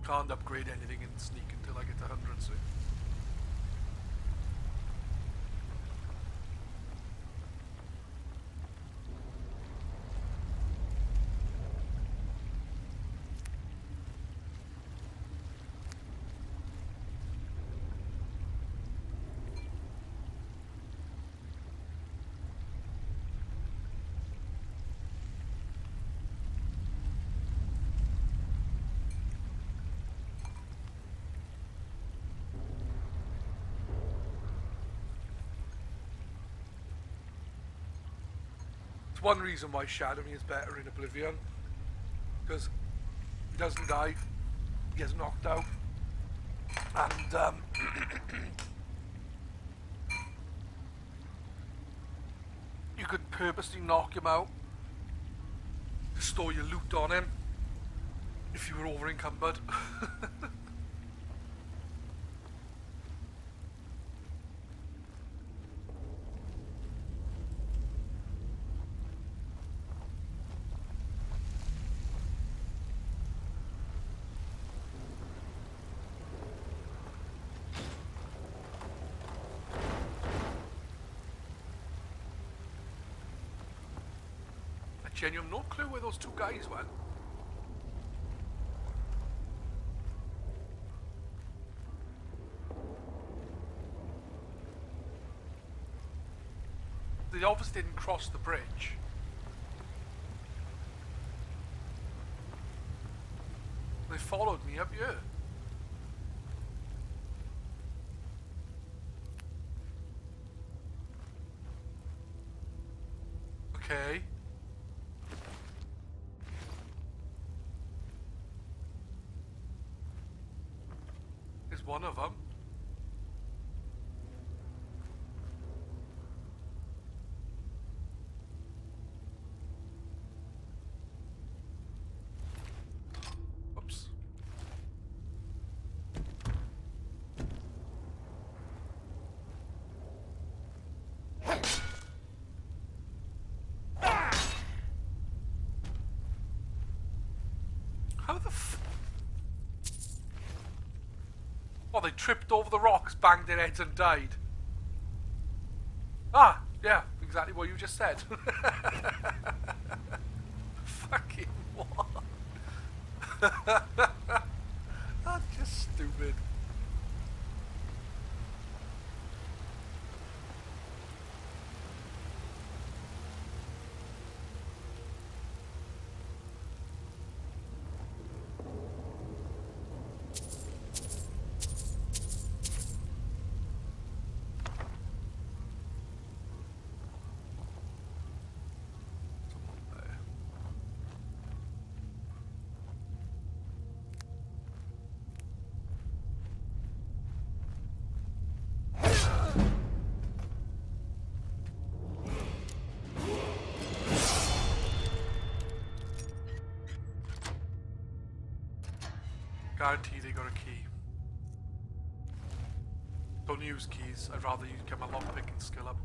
Can't upgrade anything in sneak until I get to 100, so. One reason why Shadowing is better in Oblivion, because he doesn't die, he gets knocked out, and you could purposely knock him out to store your loot on him if you were over encumbered. Genuine no clue where those two guys went. They obviously didn't cross the bridge. They followed me up here. Okay. One of them. Oops. How the f... Oh, they tripped over the rocks, banged their heads and died. Ah, yeah, exactly what you just said. Fucking what? That's just stupid. Guarantee they got a key. Don't use keys, I'd rather you get my lockpicking skill up.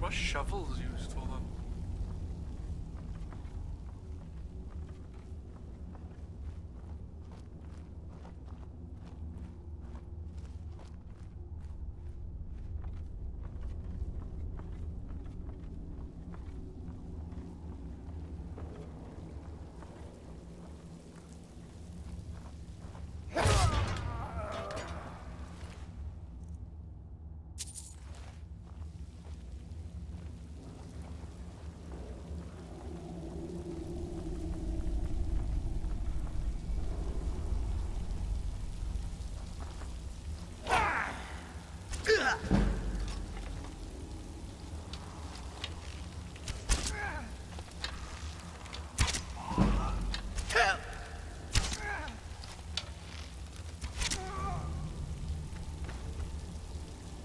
What are shovels used for then?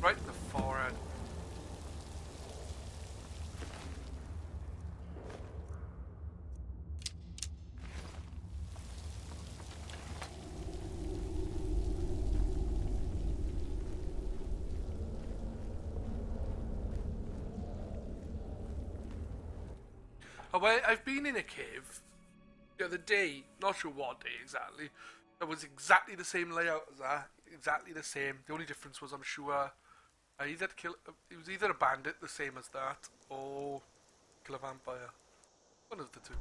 Right in the forehead. Oh, well, I've been in a cave the other day, not sure what day exactly. It was exactly the same layout as that, exactly the same. The only difference was I'm sure I either kill. It was either a bandit, the same as that, or kill a vampire. One of the two.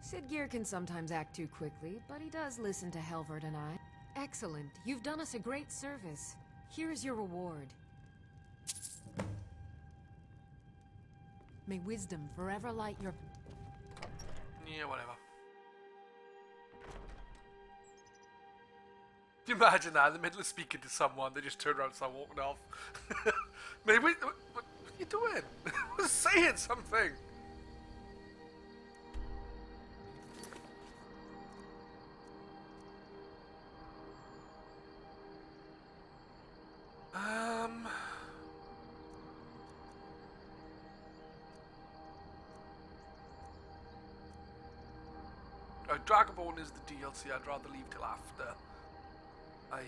Sidgear can sometimes act too quickly, but he does listen to Helvert and I. Excellent. You've done us a great service. Here is your reward. May wisdom forever light your... Yeah, whatever. Can you imagine that, in the middle of speaking to someone, they just turn around and start walking off? Maybe, what are you doing? I was saying something. Dragonborn is the DLC. I'd rather leave till after I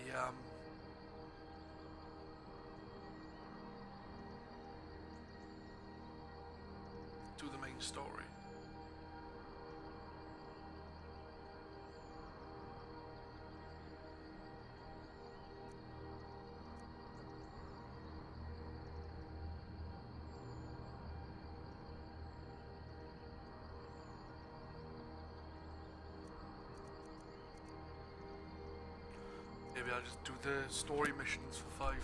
do the main story. Maybe I'll just do the story missions for 5.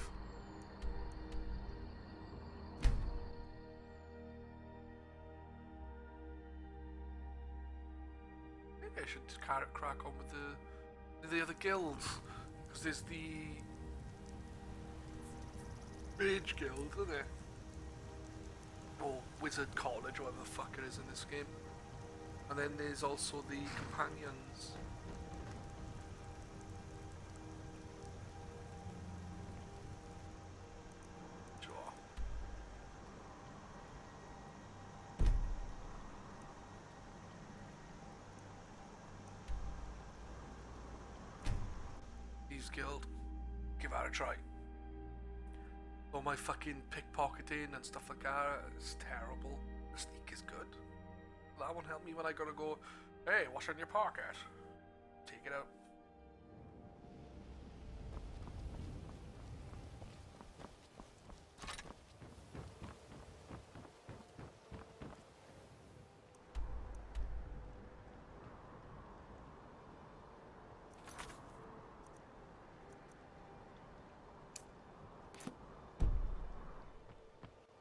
Maybe I should just crack on with the other guilds. Because there's the Mage Guild, isn't it? Or Wizard College, or whatever the fuck it is in this game. And then there's also the Companions. Guild, give that a try. All my fucking pickpocketing and stuff like that is terrible. The sneak is good. That won't help me when I gotta go, hey, what's in your pocket? Take it out.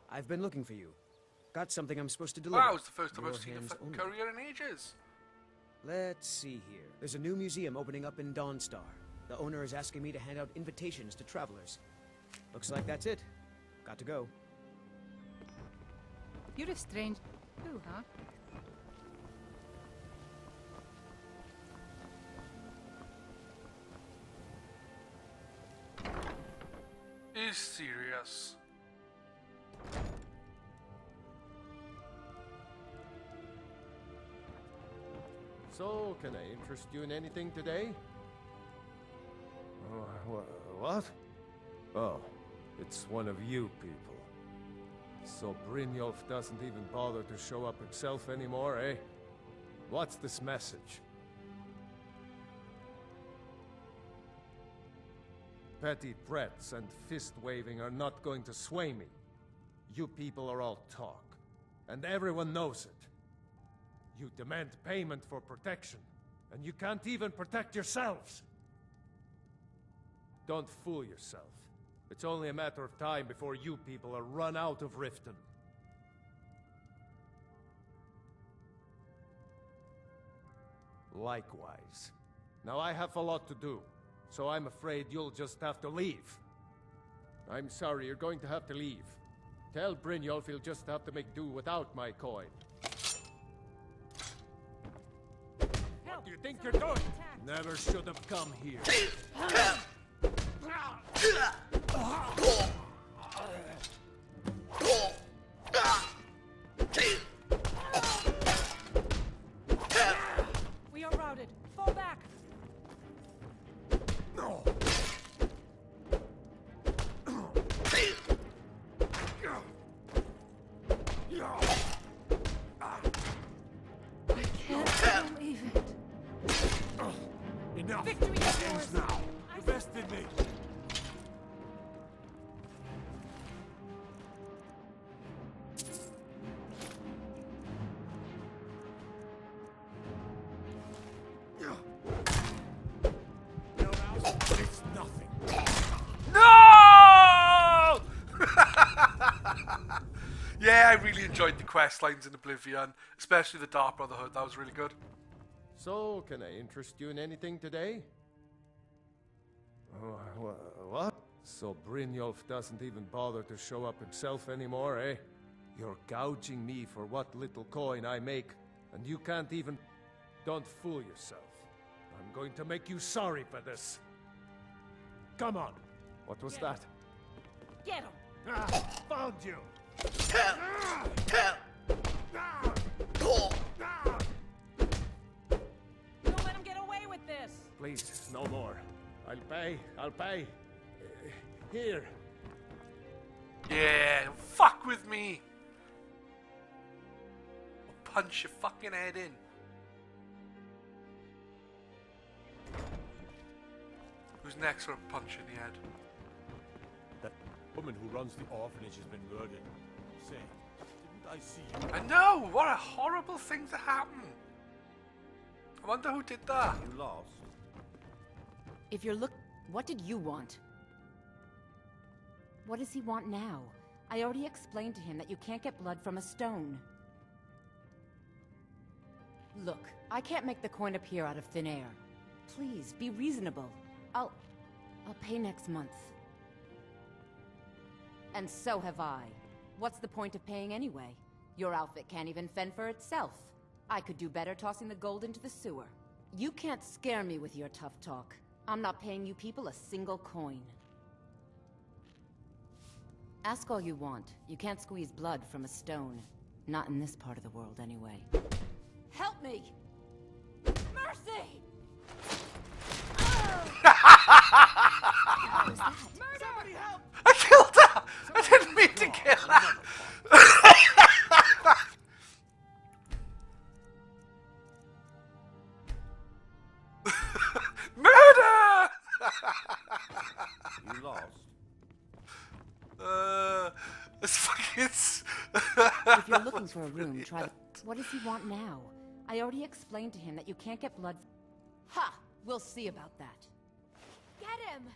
I've been looking for you. Got something I'm supposed to deliver. Wow, it's the first time I've Your seen a hands fucking only. courier in ages. Let's see here. There's a new museum opening up in Dawnstar. The owner is asking me to hand out invitations to travelers. Looks like that's it. Got to go. You're a strange too, huh? Is serious. So, can I interest you in anything today? What? Oh, it's one of you people. So Brynjolf doesn't even bother to show up himself anymore, eh? What's this message? Petty threats and fist-waving are not going to sway me. You people are all talk, and everyone knows it. You demand payment for protection, and you can't even protect yourselves. Don't fool yourself. It's only a matter of time before you people are run out of Riften. Likewise. Now I have a lot to do, so I'm afraid you'll just have to leave. I'm sorry, you're going to have to leave. Tell Brynjolf he'll just have to make do without my coin. What do you think you're doing? Never should have come here. We are routed. Fall back. No. I can't believe it. Enough. Victory is It ends yours. now. Invest in me. It's nothing. No! Yeah, I really enjoyed the quest lines in Oblivion, especially the Dark Brotherhood. That was really good. So, can I interest you in anything today? What? So Brynjolf doesn't even bother to show up himself anymore, eh? You're gouging me for what little coin I make, and you can't even... Don't fool yourself. I'm going to make you sorry for this. Come on. What was that? Get him. Found you. Don't let him get away with this. Please, no more. I'll pay. Here. Yeah, fuck with me. I'll punch your fucking head in. Who's next for a punch in the head? That woman who runs the orphanage has been murdered. Say, didn't I see you? I know! What a horrible thing to happen! I wonder who did that. You lost. If you're what did you want? What does he want now? I already explained to him that you can't get blood from a stone. Look, I can't make the coin appear out of thin air. Please, be reasonable. I'll pay next month. And so have I. What's the point of paying anyway? Your outfit can't even fend for itself. I could do better tossing the gold into the sewer. You can't scare me with your tough talk. I'm not paying you people a single coin. Ask all you want. You can't squeeze blood from a stone. Not in this part of the world, anyway. Help me! Mercy! What was that? Somebody help! I killed her! I didn't mean to kill her! Murder! You lost. It's fucking... If you're looking for a room, try the... What does he want now? I already explained to him that you can't get blood... Ha! We'll see about that. Get him!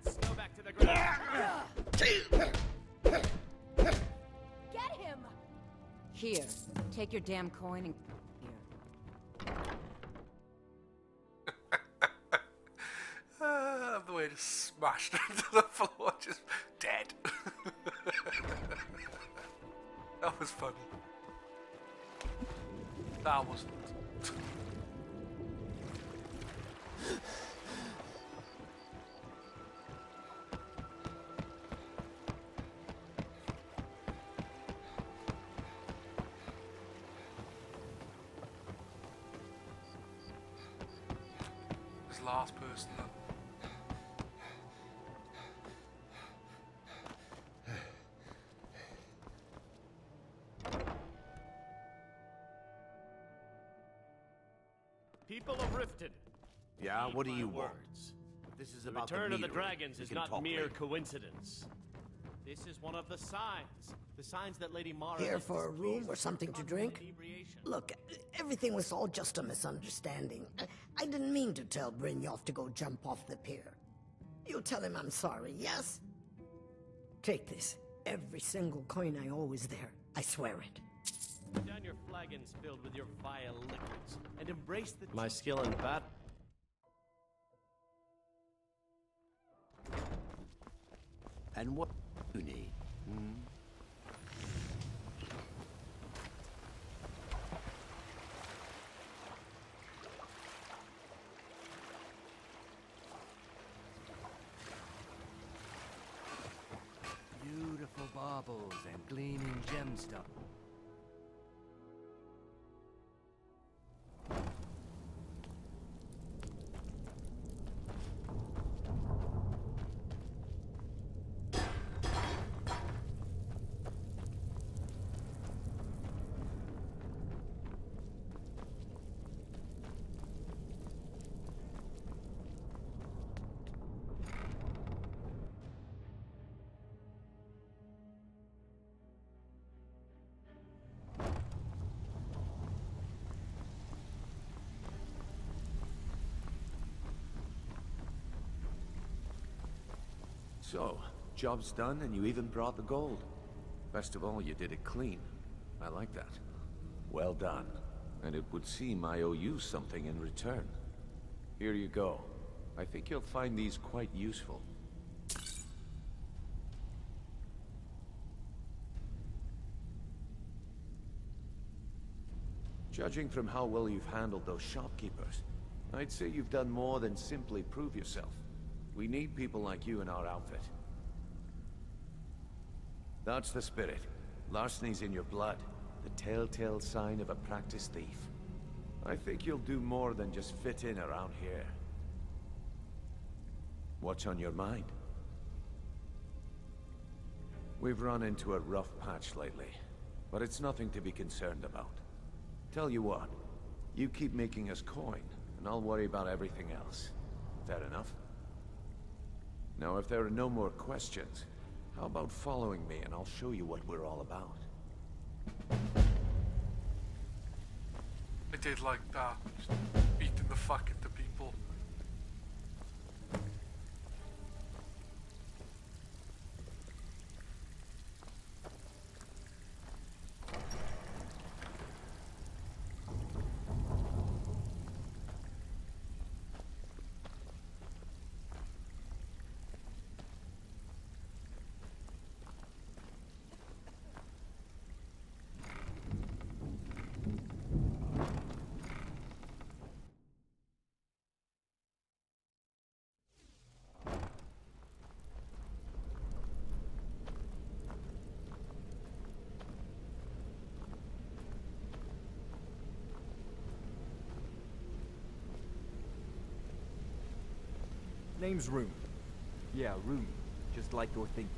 Snow back to the ground. Get him! Here, take your damn coin and... Here. The way to smashed into the floor, just dead. That was funny. That wasn't. This last person then. People of Riften. Yeah, what do you my want? words. This is The about return the of the meteor. dragons We is can not talk mere later. coincidence. This is one of the signs. The signs that Lady Mara Here is for a room or something to drink? inebriation. Look, everything was all just a misunderstanding. I didn't mean to tell Brynjolf to go jump off the pier. You'll tell him I'm sorry, yes? Take this. Every single coin I owe is there. I swear it. Put down your flagons filled with your vile liquids and embrace the My skill in battle. And what do you need? Hmm? Beautiful baubles and gleaming gemstones. So, job's done and you even brought the gold. Best of all, you did it clean. I like that. Well done. And it would seem I owe you something in return. Here you go. I think you'll find these quite useful. Judging from how well you've handled those shopkeepers, I'd say you've done more than simply prove yourself. We need people like you in our outfit. That's the spirit. Larceny's in your blood. The telltale sign of a practiced thief. I think you'll do more than just fit in around here. What's on your mind? We've run into a rough patch lately, but it's nothing to be concerned about. Tell you what, you keep making us coin, and I'll worry about everything else. Fair enough? Now, if there are no more questions, how about following me and I'll show you what we're all about? I did like that. Just beating the fuck into people. Name's Rune. Yeah, Rune. Just like you're thinking.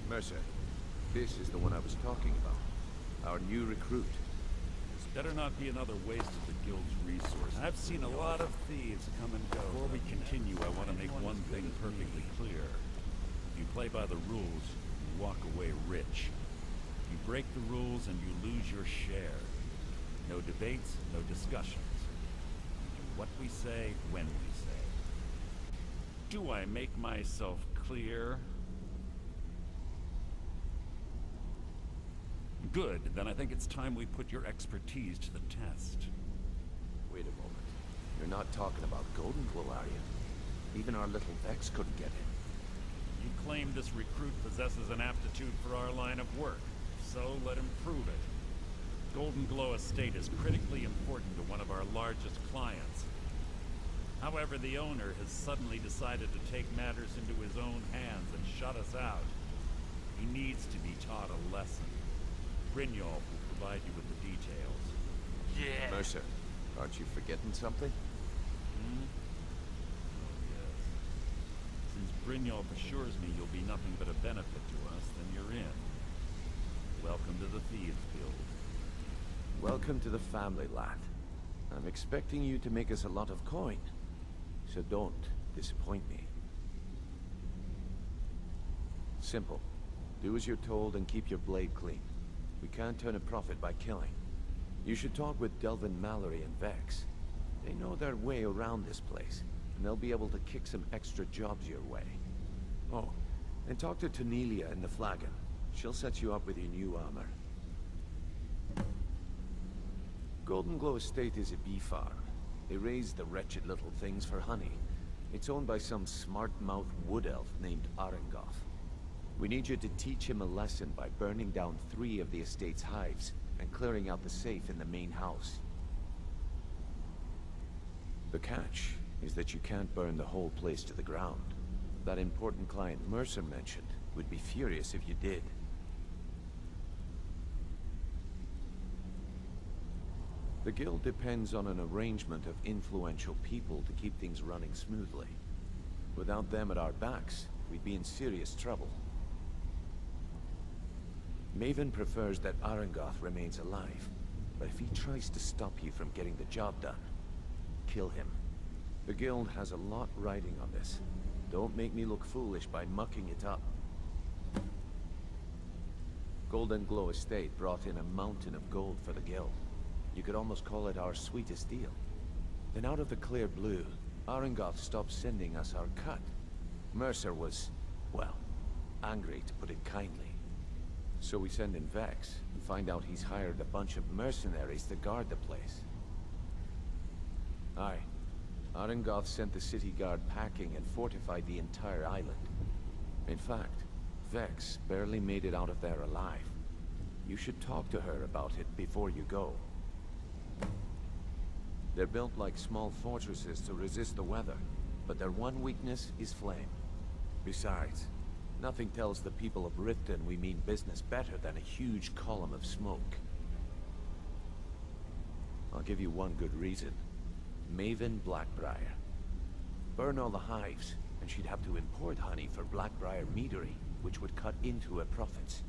Mercer, this is the one I was talking about. Our new recruit. This better not be another waste of the guild's resources. I've seen a lot of thieves come and go. Before we continue, I want to make one thing perfectly clear. If you play by the rules, you walk away rich. You break the rules and you lose your share. No debates, no discussions. Do what we say, when we say. Do I make myself clear? Good, then I think it's time we put your expertise to the test. Wait a moment. You're not talking about Golden Glow, are you? Even our little Vex couldn't get in. You claim this recruit possesses an aptitude for our line of work, so let him prove it. Golden Glow Estate is critically important to one of our largest clients. However, the owner has suddenly decided to take matters into his own hands and shut us out. He needs to be taught a lesson. Brynjolf will provide you with the details. Yeah. Mercer, aren't you forgetting something? Hmm? Oh, yes. Since Brynjolf assures me you'll be nothing but a benefit to us, then you're in. Welcome to the Thieves Guild. Welcome to the family, lad. I'm expecting you to make us a lot of coin. So don't disappoint me. Simple. Do as you're told and keep your blade clean. We can't turn a profit by killing. You should talk with Delvin Mallory and Vex. They know their way around this place, and they'll be able to kick some extra jobs your way. Oh, and talk to Tanelia in the Flagon. She'll set you up with your new armor. Golden Glow Estate is a bee farm. They raise the wretched little things for honey. It's owned by some smart-mouthed wood elf named Arengoth. We need you to teach him a lesson by burning down 3 of the estate's hives and clearing out the safe in the main house. The catch is that you can't burn the whole place to the ground. That important client Mercer mentioned would be furious if you did. The guild depends on an arrangement of influential people to keep things running smoothly. Without them at our backs, we'd be in serious trouble. Maven prefers that Arengoth remains alive, but if he tries to stop you from getting the job done, kill him. The guild has a lot riding on this. Don't make me look foolish by mucking it up. Golden Glow Estate brought in a mountain of gold for the guild. You could almost call it our sweetest deal. Then out of the clear blue, Arengoth stopped sending us our cut. Mercer was, well, angry to put it kindly. So we send in Vex and find out he's hired a bunch of mercenaries to guard the place. Aye. Arengoth sent the city guard packing and fortified the entire island. In fact, Vex barely made it out of there alive. You should talk to her about it before you go. They're built like small fortresses to resist the weather, but their one weakness is flame. Besides, nothing tells the people of Riften we mean business better than a huge column of smoke. I'll give you one good reason. Maven Blackbriar. Burn all the hives, and she'd have to import honey for Blackbriar meadery, which would cut into her profits.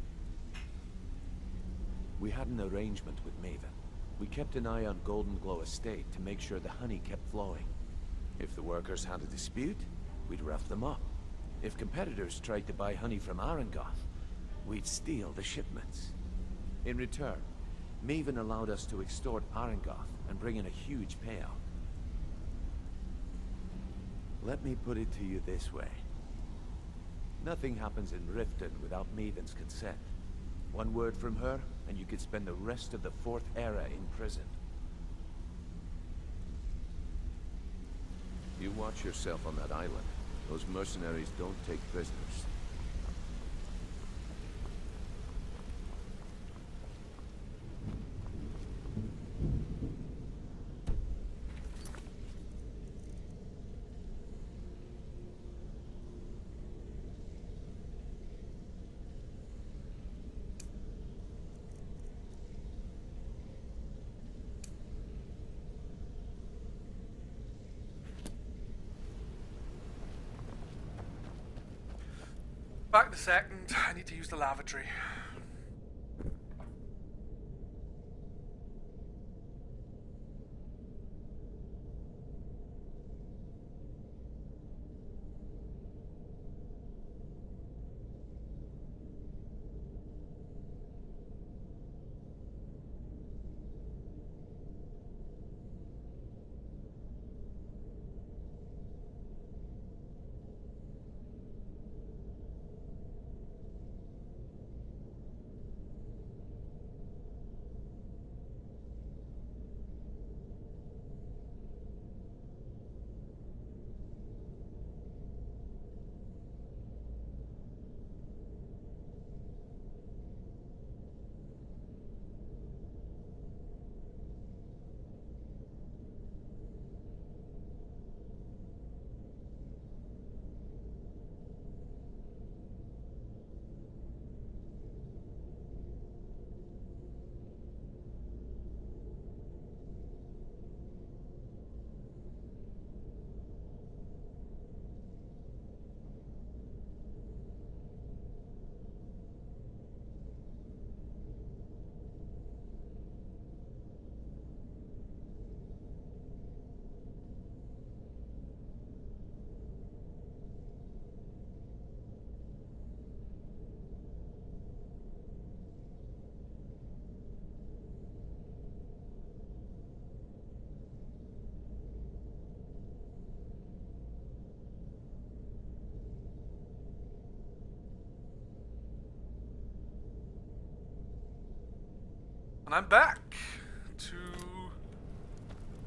We had an arrangement with Maven. We kept an eye on Golden Glow Estate to make sure the honey kept flowing. If the workers had a dispute, we'd rough them up. If competitors tried to buy honey from Arengoth, we'd steal the shipments. In return, Maven allowed us to extort Arengoth and bring in a huge payout. Let me put it to you this way. Nothing happens in Riften without Maven's consent. One word from her, and you could spend the rest of the 4th era in prison. You watch yourself on that island. Those mercenaries don't take prisoners. Back in a second, I need to use the lavatory. And I'm back to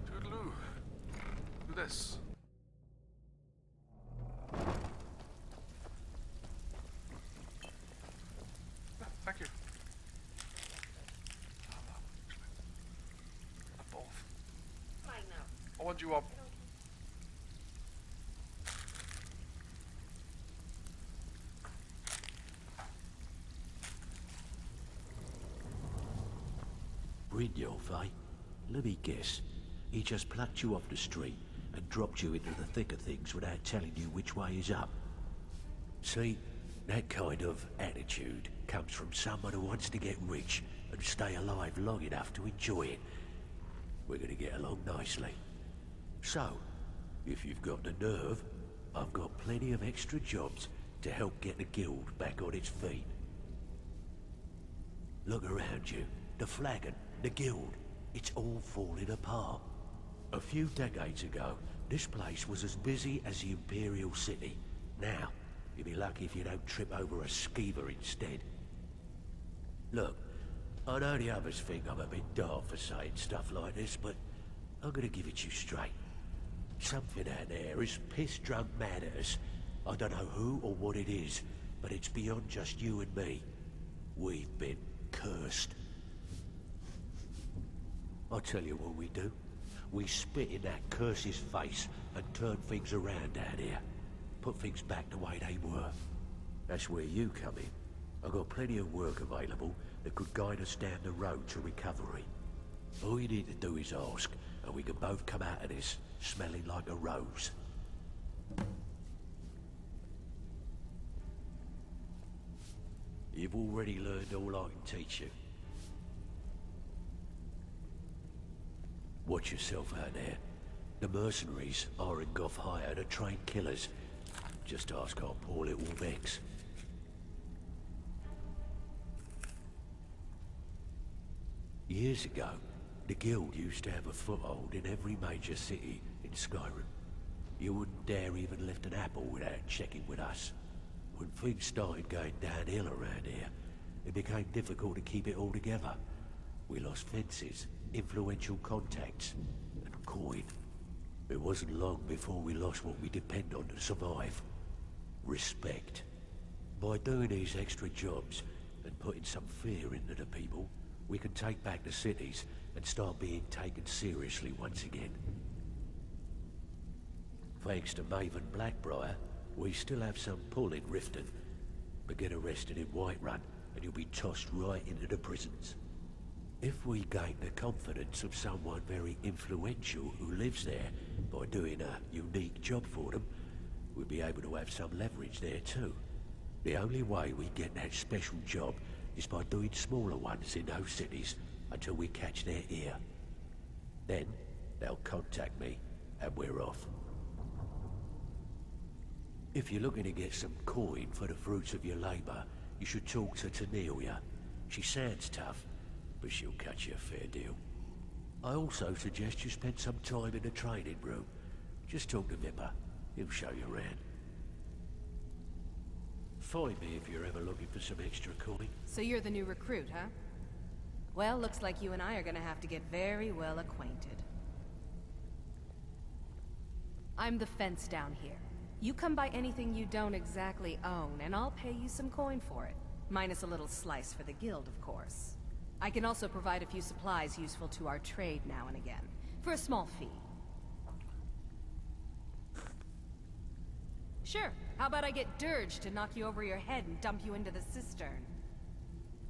Toodaloo. Do this. Thank you. Both. I want you up. Brynjolf, eh? Let me guess. He just plucked you off the street and dropped you into the thick of things without telling you which way is up. See, that kind of attitude comes from someone who wants to get rich and stay alive long enough to enjoy it. We're gonna get along nicely. So, if you've got the nerve, I've got plenty of extra jobs to help get the guild back on its feet. Look around you. The flagon, the guild, it's all falling apart. A few decades ago, this place was as busy as the Imperial City. Now, you'll be lucky if you don't trip over a skeever instead. Look, I know the others think I'm a bit daft for saying stuff like this, but I'm gonna give it you straight. Something out there is piss-drunk mad at us. I don't know who or what it is, but it's beyond just you and me. We've been cursed. I'll tell you what we do. We spit in that curse's face and turn things around down here. Put things back the way they were. That's where you come in. I've got plenty of work available that could guide us down the road to recovery. All you need to do is ask, and we can both come out of this smelling like a rose. You've already learned all I can teach you. Watch yourself out there. The mercenaries are in Goth hired to train killers. Just ask our poor little Vex. Years ago, the guild used to have a foothold in every major city in Skyrim. You wouldn't dare even lift an apple without checking with us. When things started going downhill around here, it became difficult to keep it all together. We lost fences, influential contacts, and coin. It wasn't long before we lost what we depend on to survive. Respect. By doing these extra jobs and putting some fear into the people, we can take back the cities and start being taken seriously once again. Thanks to Maven Blackbriar, we still have some pull in Riften. But get arrested in Whiterun and you'll be tossed right into the prisons. If we gain the confidence of someone very influential who lives there by doing a unique job for them, we'll be able to have some leverage there too. The only way we get that special job is by doing smaller ones in those cities until we catch their ear. Then, they'll contact me, and we're off. If you're looking to get some coin for the fruits of your labor, you should talk to Tanelia. She sounds tough, but she'll cut you a fair deal. I also suggest you spend some time in the training room. Just talk to Vipper. He'll show you around. Find me if you're ever looking for some extra coin. So you're the new recruit, huh? Well, looks like you and I are gonna have to get very well acquainted. I'm the fence down here. You come by anything you don't exactly own, and I'll pay you some coin for it. Minus a little slice for the guild, of course. I can also provide a few supplies useful to our trade now and again, for a small fee. Sure, how about I get Dirge to knock you over your head and dump you into the cistern?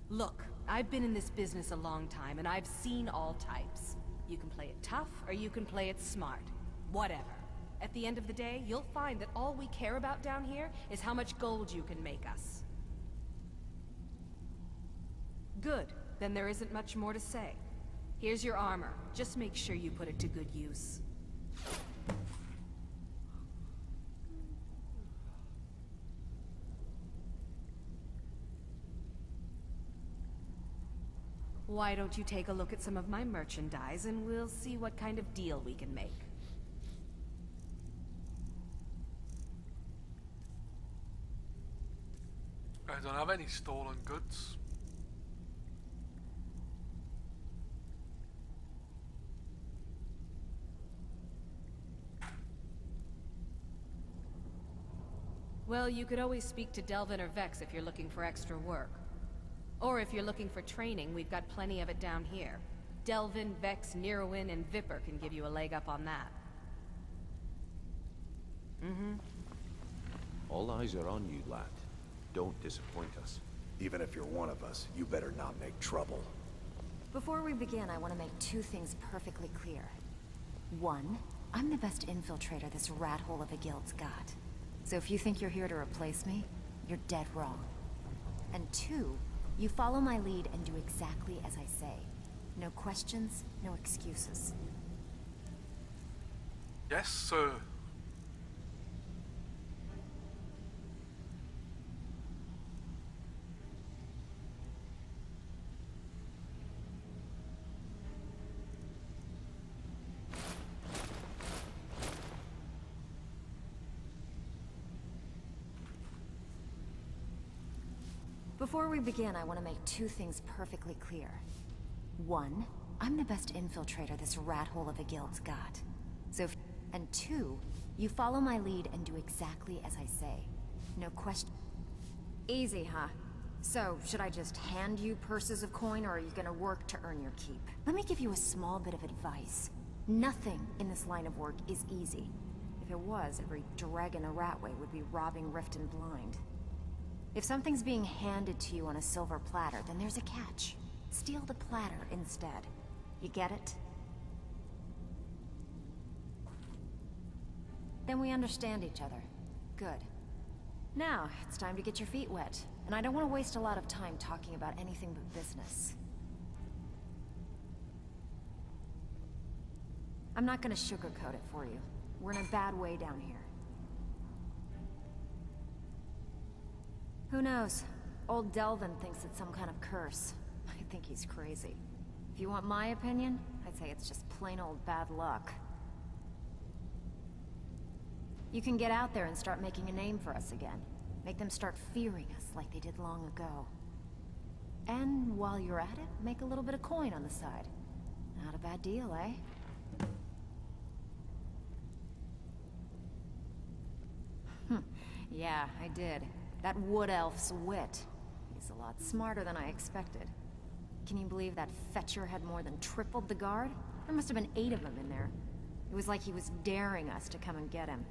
Look, I've been in this business a long time, and I've seen all types. You can play it tough, or you can play it smart. Whatever. At the end of the day, you'll find that all we care about down here is how much gold you can make us. Good. Then there isn't much more to say. Here's your armor. Just make sure you put it to good use. Why don't you take a look at some of my merchandise and we'll see what kind of deal we can make. I don't have any stolen goods. Well, you could always speak to Delvin or Vex if you're looking for extra work. Or if you're looking for training, we've got plenty of it down here. Delvin, Vex, Neruin, and Viper can give you a leg up on that. All eyes are on you, lad. Don't disappoint us. Even if you're one of us, you better not make trouble. Before we begin, I want to make two things perfectly clear. One, I'm the best infiltrator this rat hole of a guild's got. So if you think you're here to replace me, you're dead wrong. And two, you follow my lead and do exactly as I say. No questions, no excuses. Yes, sir. Before we begin, I want to make two things perfectly clear. One, I'm the best infiltrator this rat hole of a guild's got. And two, you follow my lead and do exactly as I say. No question. Easy, huh? So, should I just hand you purses of coin, or are you gonna work to earn your keep? Let me give you a small bit of advice. Nothing in this line of work is easy. If it was, every dragon a ratway would be robbing Rift and Blind. If something's being handed to you on a silver platter, then there's a catch. Steal the platter instead. You get it? Then we understand each other. Good. Now, it's time to get your feet wet. And I don't want to waste a lot of time talking about anything but business. I'm not gonna sugarcoat it for you. We're in a bad way down here. Who knows? Old Delvin thinks it's some kind of curse. I think he's crazy. If you want my opinion, I'd say it's just plain old bad luck. You can get out there and start making a name for us again. Make them start fearing us like they did long ago. And while you're at it, make a little bit of coin on the side. Not a bad deal, eh? Yeah, I did. That wood elf's wit. He's a lot smarter than I expected. Can you believe that fetcher had more than tripled the guard? There must have been 8 of them in there. It was like he was daring us to come and get him.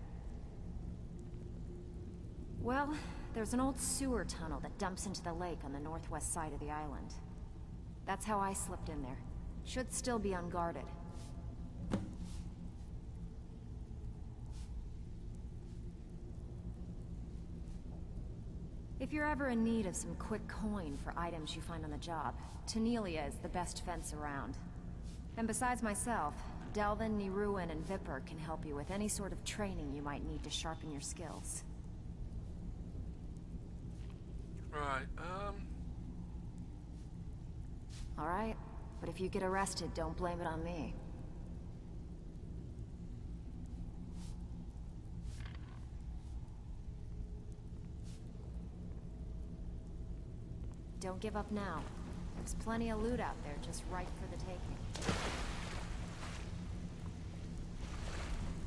Well, there's an old sewer tunnel that dumps into the lake on the northwest side of the island. That's how I slipped in there. Should still be unguarded. If you're ever in need of some quick coin for items you find on the job, Tanelia is the best fence around. And besides myself, Delvin, Neruin, and Viper can help you with any sort of training you might need to sharpen your skills. Right, Alright, but if you get arrested, don't blame it on me. Don't give up now. There's plenty of loot out there just ripe for the taking.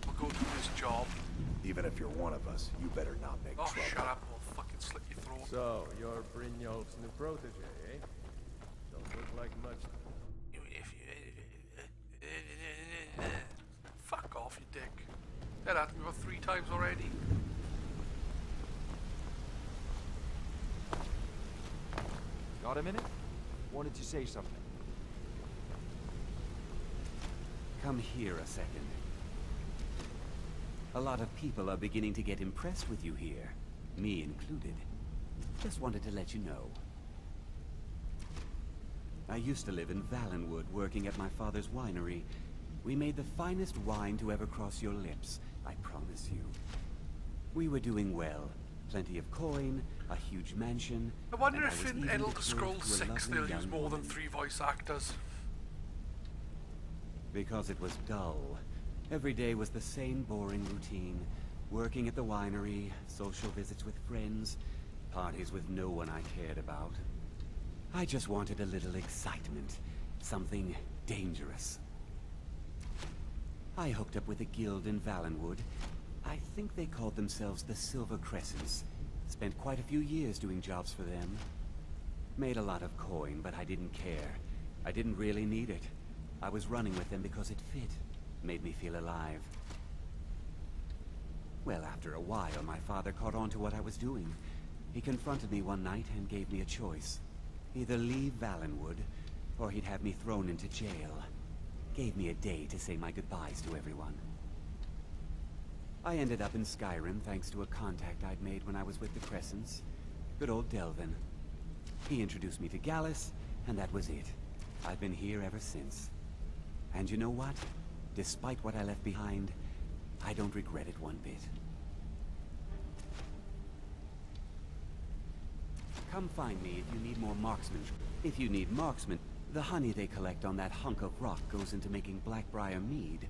I'll go do this job. Even if you're one of us, you better not make trouble. Shut up, I'll fucking slit your throat. So, you're Brynjolf's new protege, eh? Don't look like much. Fuck off, you dick. That happened to me about 3 times already. Got a minute? Wanted to say something. Come here a second. A lot of people are beginning to get impressed with you here, me included. Just wanted to let you know. I used to live in Valenwood, working at my father's winery. We made the finest wine to ever cross your lips, I promise you. We were doing well. Plenty of coin, a huge mansion. I wonder if in Elder Scrolls 6 they'll use more than 3 voice actors. Because it was dull. Every day was the same boring routine. Working at the winery, social visits with friends, parties with no one I cared about. I just wanted a little excitement. Something dangerous. I hooked up with a guild in Valenwood. I think they called themselves the Silver Crescents. Spent quite a few years doing jobs for them. Made a lot of coin, but I didn't care. I didn't really need it. I was running with them because it fit. Made me feel alive. Well, after a while, my father caught on to what I was doing. He confronted me one night and gave me a choice. Either leave Valenwood, or he'd have me thrown into jail. Gave me a day to say my goodbyes to everyone. I ended up in Skyrim thanks to a contact I'd made when I was with the Crescents. Good old Delvin. He introduced me to Gallus, and that was it. I've been here ever since. And you know what? Despite what I left behind, I don't regret it one bit. Come find me if you need more marksmen. If you need marksmen, the honey they collect on that hunk of rock goes into making Blackbriar mead.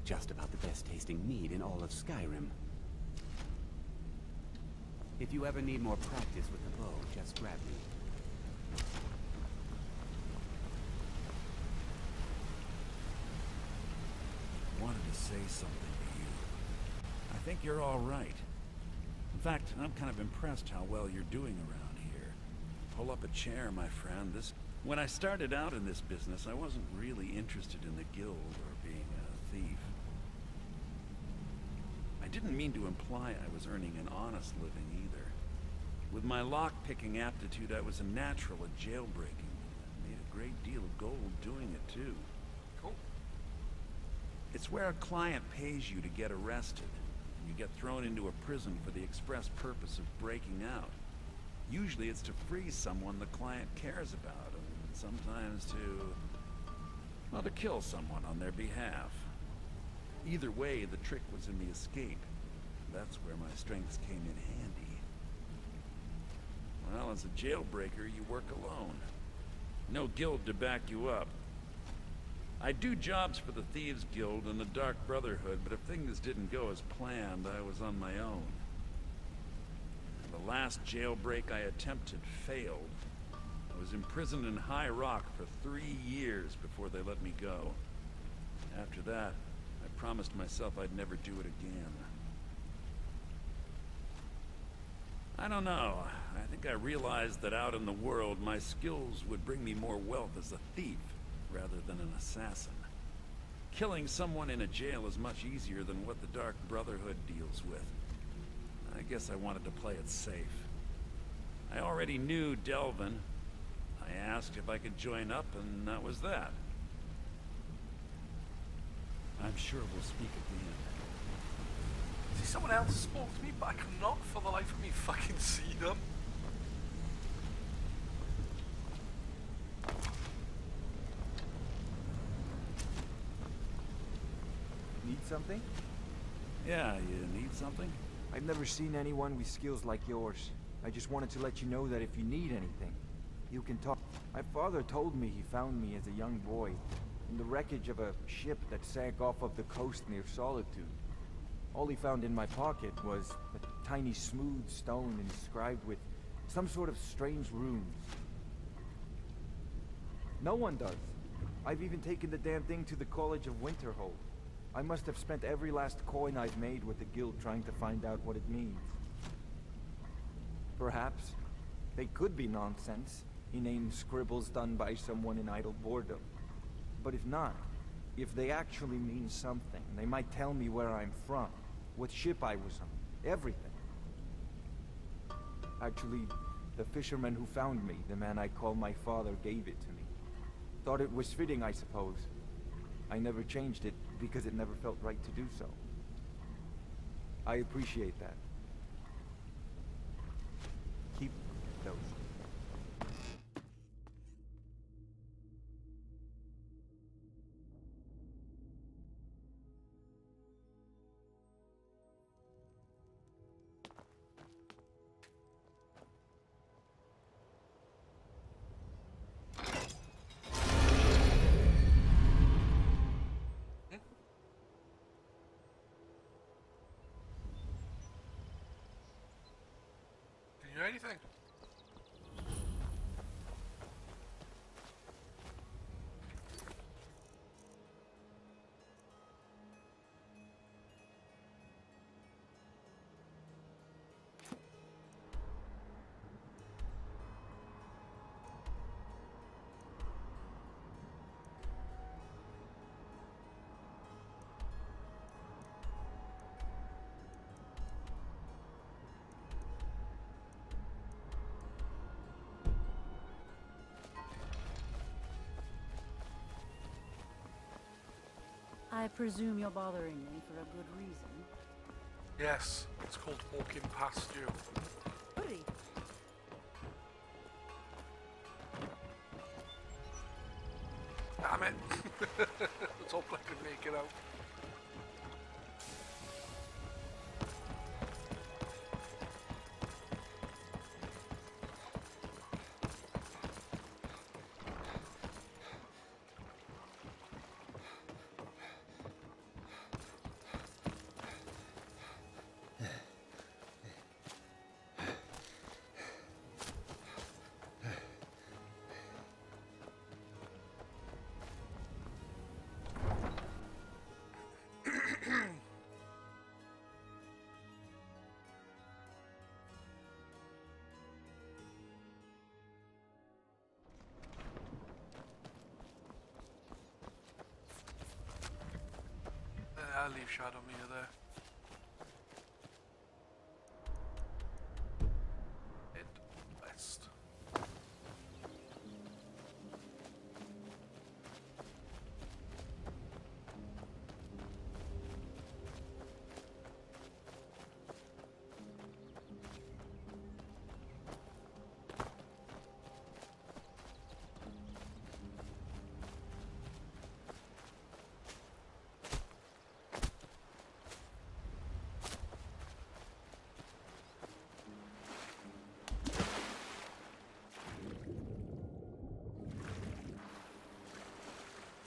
Just about the best tasting mead in all of Skyrim. If you ever need more practice with the bow, just grab me. Wanted to say something to you. I think you're all right. In fact, I'm kind of impressed how well you're doing around here. Pull up a chair, my friend. When I started out in this business, I wasn't really interested in the guild or being a thief. I didn't mean to imply I was earning an honest living either. With my lock-picking aptitude, I was a natural at jailbreaking. Made a great deal of gold doing it, too. Cool. It's where a client pays you to get arrested. And you get thrown into a prison for the express purpose of breaking out. Usually it's to free someone the client cares about, and sometimes to kill someone on their behalf. Either way, the trick was in the escape. That's where my strengths came in handy. Well, as a jailbreaker, you work alone. No guild to back you up. I do jobs for the Thieves Guild and the Dark Brotherhood, but if things didn't go as planned, I was on my own. The last jailbreak I attempted failed. I was imprisoned in High Rock for 3 years before they let me go. After that, I promised myself I'd never do it again. I don't know. I think I realized that out in the world, my skills would bring me more wealth as a thief, rather than an assassin. Killing someone in a jail is much easier than what the Dark Brotherhood deals with. I guess I wanted to play it safe. I already knew Delvin. I asked if I could join up, and that was that. I'm sure we'll speak at the end. See, someone else spoke to me, but I cannot for the life of me fucking see them. Need something? Yeah, you need something? I've never seen anyone with skills like yours. I just wanted to let you know that if you need anything, you can talk. My father told me he found me as a young boy in the wreckage of a ship that sank off of the coast near Solitude. All he found in my pocket was a tiny smooth stone inscribed with some sort of strange runes. No one does. I've even taken the damn thing to the College of Winterhold. I must have spent every last coin I've made with the guild trying to find out what it means. Perhaps they could be nonsense, inane scribbles done by someone in idle boredom. But if not, if they actually mean something, they might tell me where I'm from, what ship I was on, everything. Actually, the fisherman who found me, the man I call my father, gave it to me. Thought it was fitting, I suppose. I never changed it because it never felt right to do so. I appreciate that. Keep those. Can you hear anything? I presume you're bothering me for a good reason. Yes, it's called walking past you. Hurry. Damn it! Let's hope I can make it out. I'll leave Shadow Mia there. Head west.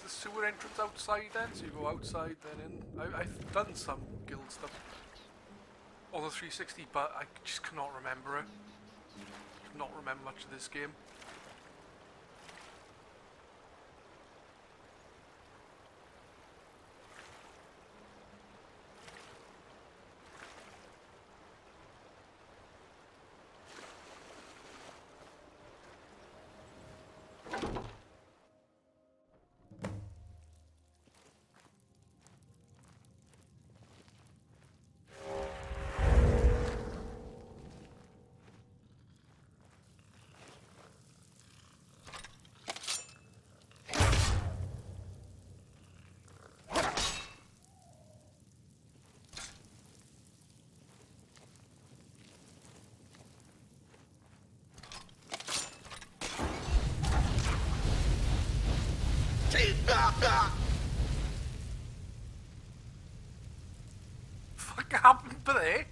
Sewer entrance outside then, so you go outside then in. I've done some guild stuff on the 360, but I just cannot remember it. Cannot remember much of this game. Fuck happened there?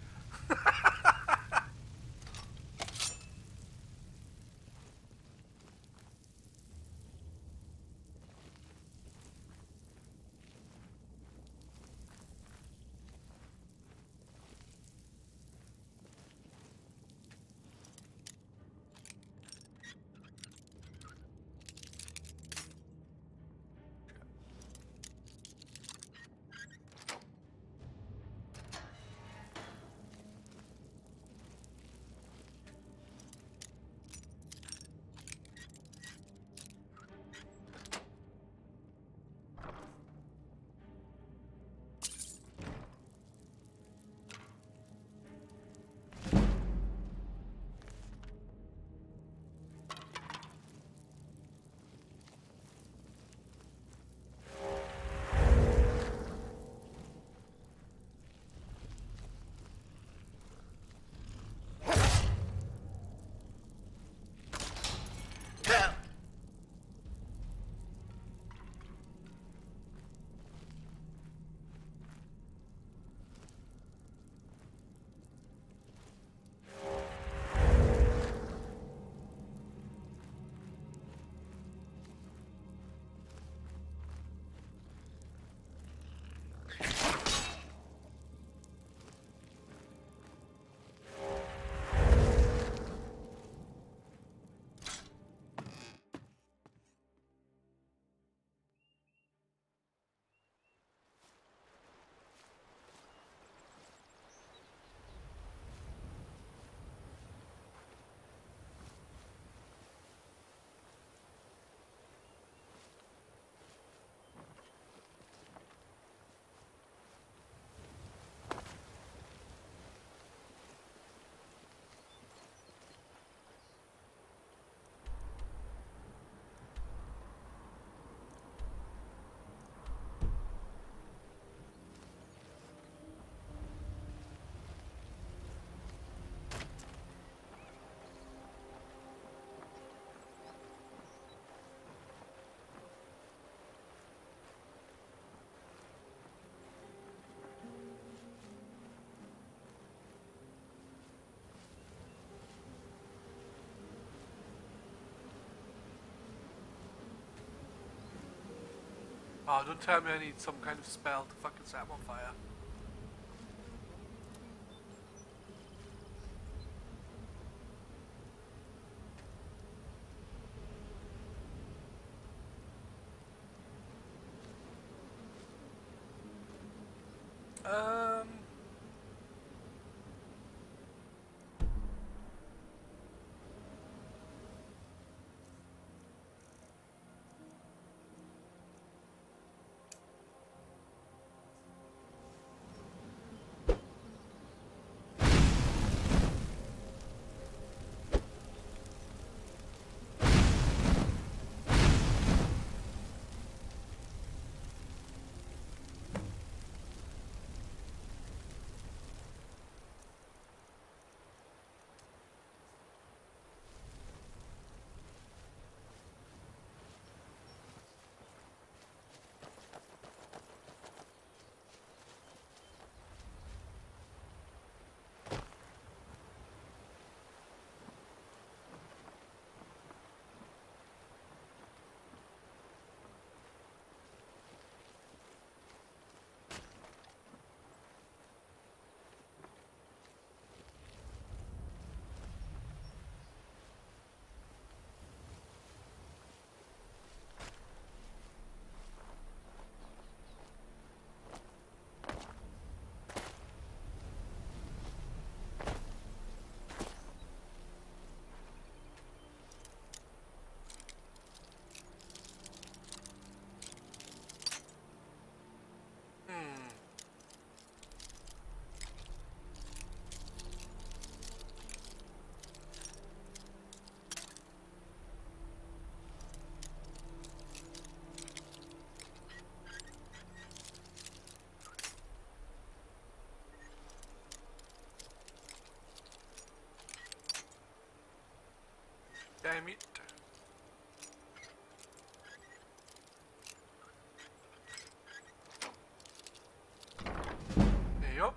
Oh, don't tell me I need some kind of spell to fucking set him on fire. Damn it. There you go.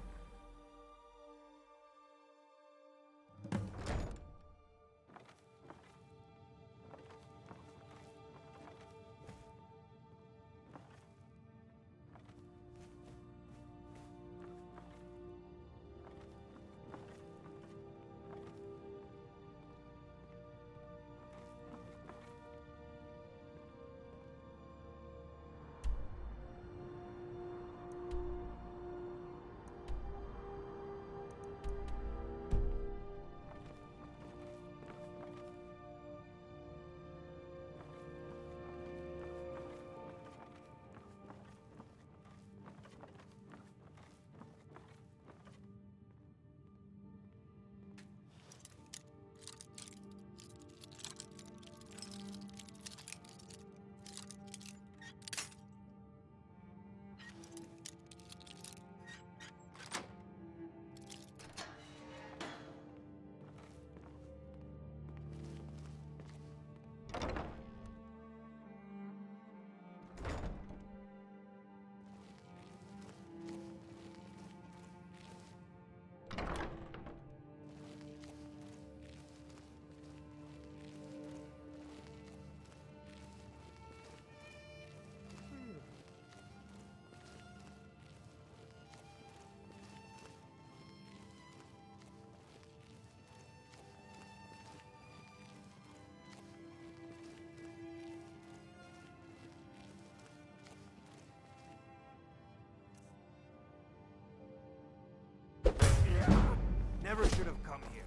Never should have come here.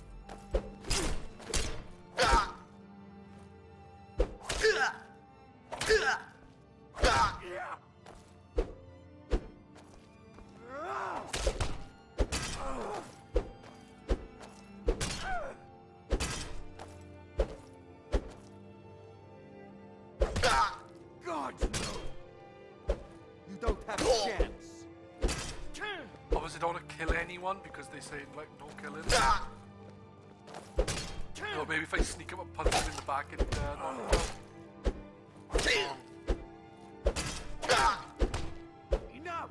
God, no. You don't have a chance. Obviously don't want to kill anyone because they say like no killing. Or maybe if I sneak up and punch him in the back and knock him out. Enough!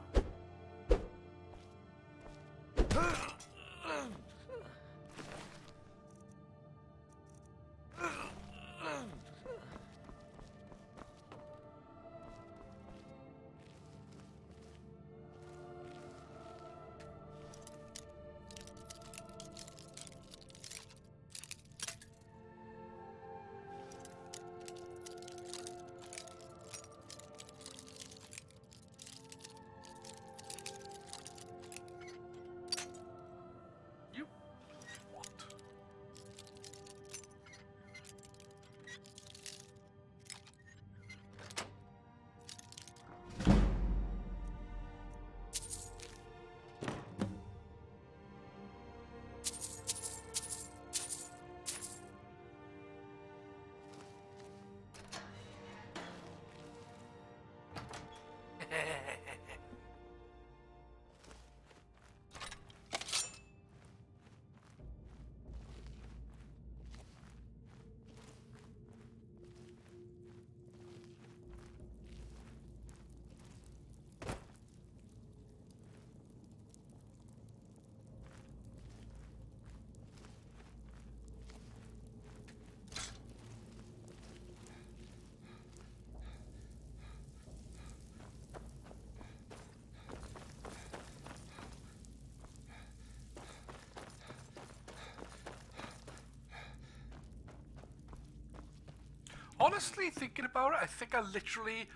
Honestly, thinking about it, I think I literally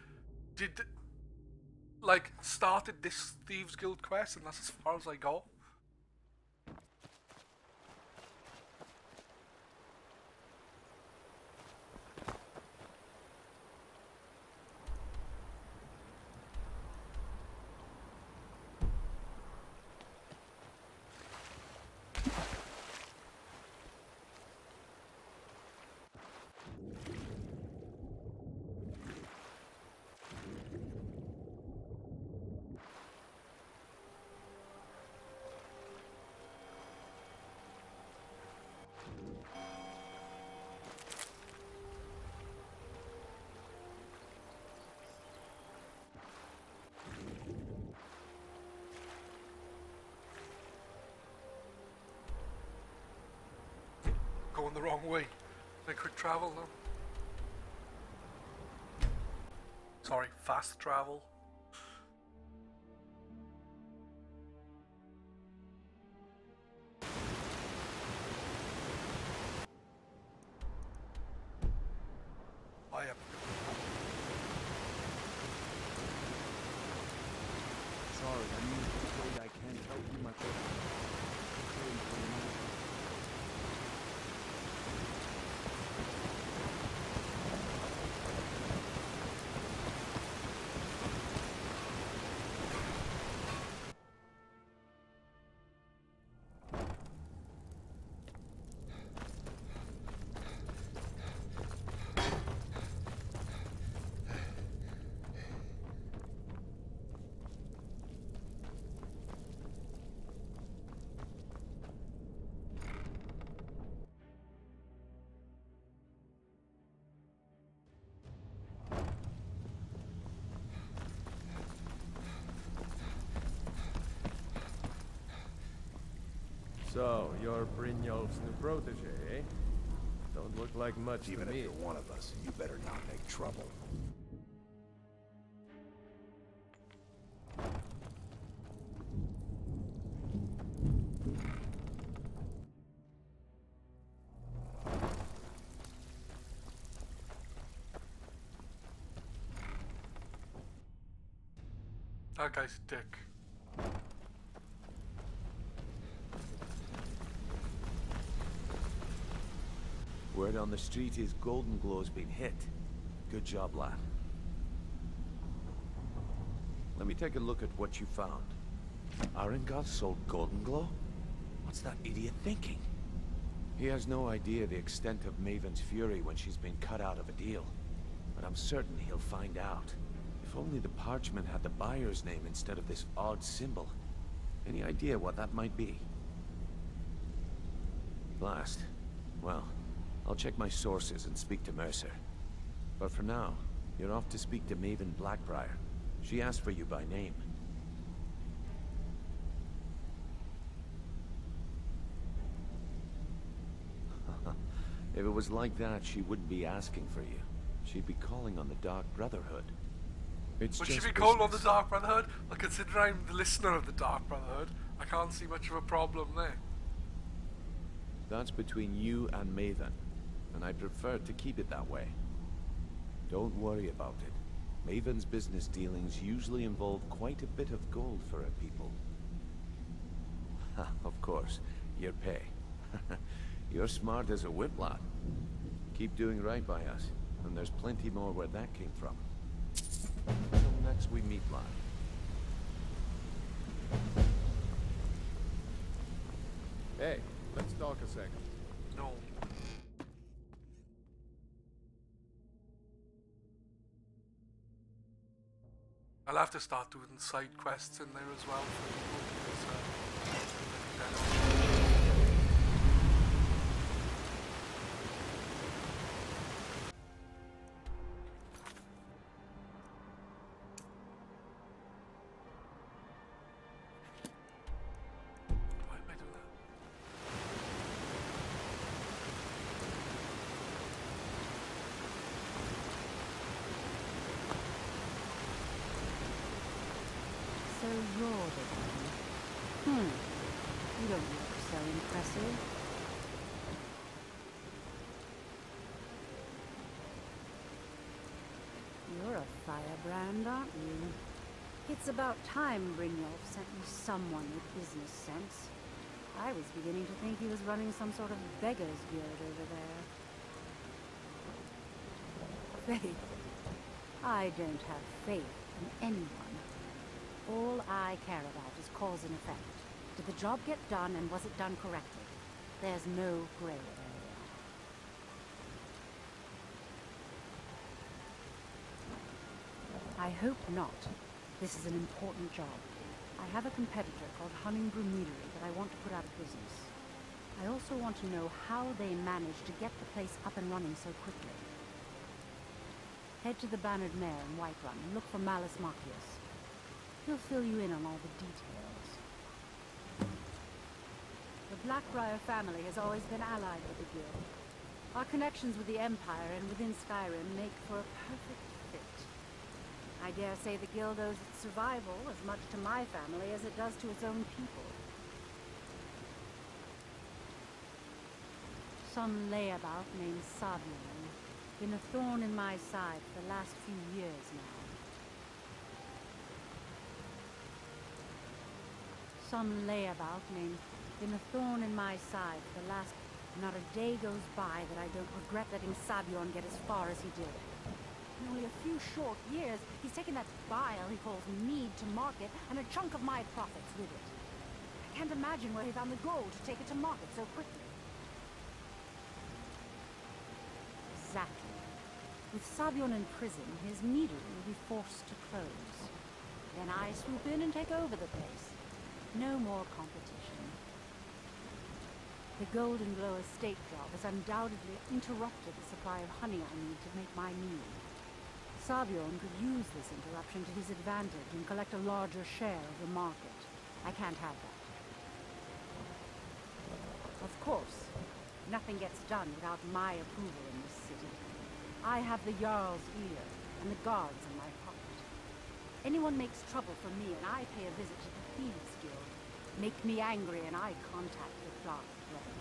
did, like, started this Thieves Guild quest, and that's as far as I got. Going the wrong way. Then quick travel now. Sorry, fast travel. I am. Sorry, I mean, afraid I can't help you much. So, you're Brynjolf's new protege, eh? Don't look like much Even to if me. you're one of us, you better not make trouble. That guy's a dick. Word on the street is Golden Glow's been hit. Good job, lad. Let me take a look at what you found. Arengar sold Golden Glow? What's that idiot thinking? He has no idea the extent of Maven's fury when she's been cut out of a deal. But I'm certain he'll find out. If only the parchment had the buyer's name instead of this odd symbol. Any idea what that might be? Last. Well, I'll check my sources and speak to Mercer. But for now, you're off to speak to Maven Blackbriar. She asked for you by name. If it was like that, she wouldn't be asking for you. She'd be calling on the Dark Brotherhood. It's Would just she be called on the business. Dark Brotherhood? Well, considering I'm the listener of the Dark Brotherhood, I can't see much of a problem there. That's between you and Maven, and I prefer to keep it that way. Don't worry about it. Maven's business dealings usually involve quite a bit of gold for her people. Ha, of course, your pay. You're smart as a whip, lad. Keep doing right by us, and there's plenty more where that came from. Until next we meet, lad. Hey, let's talk a second. No. I'll have to start doing side quests in there as well for people because, why am I doing that? So you're the one. You don't look so impressive. firebrand, aren't you? It's about time Brynjolf sent me someone with business sense. I was beginning to think he was running some sort of beggars guild over there. Faith. I don't have faith in anyone. All I care about is cause and effect. Did the job get done, and was it done correctly? There's no gray area. I hope not. This is an important job. I have a competitor called Honningbrew Meadery that I want to put out of business. I also want to know how they managed to get the place up and running so quickly. Head to the Bannered Mare in Whiterun and look for Malus Marcius. He'll fill you in on all the details. The Blackbriar family has always been allied with the Guild. Our connections with the Empire and within Skyrim make for a perfect fit. I dare say the Guild owes its survival as much to my family as it does to its own people. Some layabout named Savion. Been a thorn in my side for the last few years now. Some layabout named been a thorn in my side for the last... Not a day goes by that I don't regret letting Savion get as far as he did. In only a few short years, he's taken that bile he calls mead to market, and a chunk of my profits with it. I can't imagine where he found the gold to take it to market so quickly. Exactly. With Savion in prison, his meadery will be forced to close. Then I swoop in and take over the place. No more competition. The Golden Glow estate job has undoubtedly interrupted the supply of honey I need to make my mead. Savion could use this interruption to his advantage and collect a larger share of the market. I can't have that. Of course, nothing gets done without my approval in this city. I have the Jarl's ear and the guards in my pocket. Anyone makes trouble for me and I pay a visit to the Thieves Guild. Make me angry and I contact the Dark Brother.